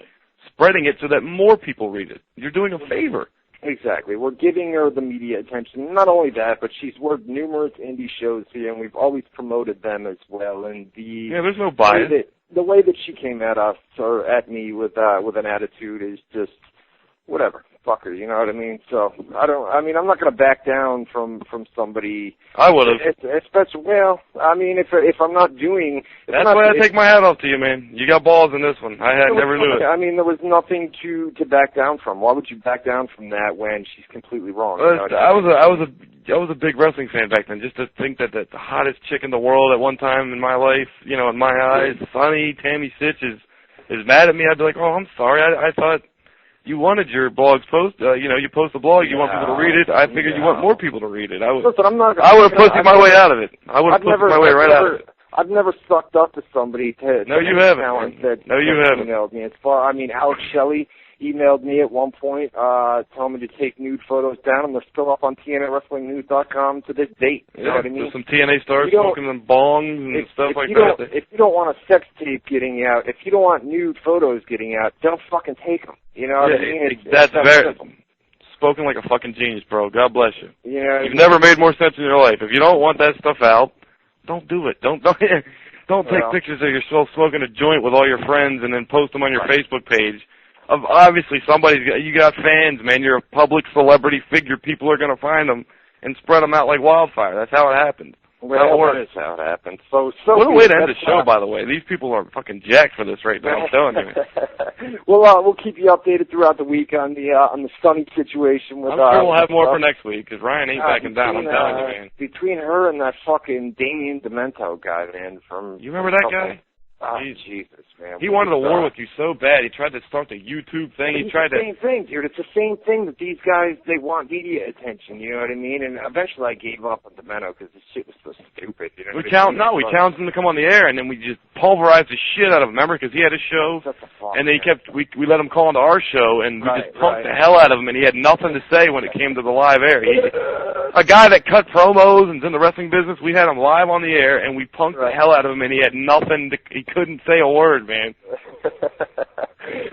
spreading it so that more people read it. You're doing a favor. Exactly. We're giving her the media attention. Not only that, but she's worked numerous indie shows here, and we've always promoted them as well. And there's no bias. The way that she came at us or at me with an attitude is just whatever. Fuck her, you know what I mean? So I'm not going to back down from somebody. I would have. Especially, if I'm not doing. That's why I take my hat off to you, man. You got balls in this one. I never knew it. I mean, there was nothing to back down from. Why would you back down from that when she's completely wrong? I was a big wrestling fan back then. Just to think that the hottest chick in the world at one time in my life, you know, in my eyes, Sunny Tammy Sitch is mad at me. I'd be like, oh, I'm sorry. I thought you wanted your blogs you post a blog, you want people to read it. I figured you want more people to read it. Listen, I would have posted my way out of it. I would have posted my way right out of it. I've never sucked up to somebody No, you haven't. No, you haven't. Emailed me. Alex Shelley emailed me at one point, telling me to take nude photos down, and they're still up on TNAWrestlingNews.com to this date. You know what I mean? There's some TNA stars smoking them bongs and stuff like that. If you don't want a sex tape getting out, if you don't want nude photos getting out, don't fucking take them. You know what I mean? That's very spoken like a fucking genius, bro. God bless you. You've never made more sense in your life. If you don't want that stuff out, don't do it. Don't take pictures of yourself smoking a joint with all your friends and then post them on your Facebook page. Obviously, you got fans, man. You're a public celebrity figure. People are going to find them and spread them out like wildfire. That's how it happened. Well, that is how it happened. So what a way to end the show, by the way. These people are fucking jacked for this right now. I'm telling you. We'll keep you updated throughout the week on the Sunny situation. I'm sure we'll have more for next week because Ryan ain't backing down. I'm telling you, man. Between her and that fucking Damien Demento guy, man, from you remember that guy? Oh, Jesus, man. He wanted a war with you so bad. He tried to start the YouTube thing. It's the same thing, dude. It's the same thing that these guys, they want media attention, you know what I mean? And eventually I gave up on Demento because this shit was so stupid. You know we challenged him to come on the air, and then we just pulverized the shit out of him. Remember, because he had a show, and then we let him call into our show, and we just punked the hell out of him, and he had nothing to say when it came to the live air. A guy that cut promos and is in the wrestling business, we had him live on the air, and we punked the hell out of him, and he had nothing he couldn't say a word, man.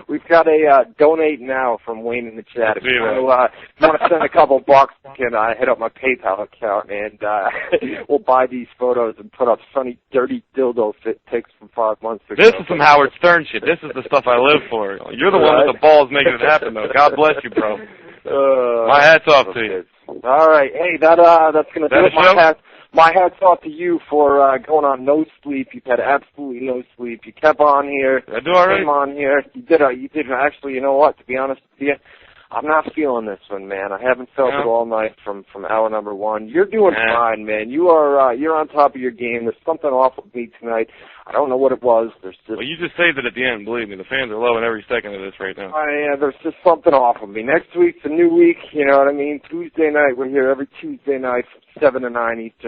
We've got a donate now from Wayne in the chat. If you want to send a couple bucks, you can hit up my PayPal account, and we'll buy these photos and put up funny, dirty dildo pics from 5 months ago. This is some Howard Stern shit. This is the stuff I live for. You're the one with the balls making it happen, though. God bless you, bro. My hat's off to you. All right. Hey, that's going to do it. My hat's off to you for going on no sleep. You've had absolutely no sleep. You kept on here. I do all right. Came on here. You did actually. You know what? To be honest with you, I'm not feeling this one, man. I haven't felt it all night from hour number one. You're doing fine, man. You're on top of your game. There's something off with me tonight. I don't know what it was. Well, you just saved it at the end. Believe me, the fans are loving every second of this right now. There's just something off of me. Next week's a new week. You know what I mean? Tuesday night. We're here every Tuesday night from 7 to 9 Eastern.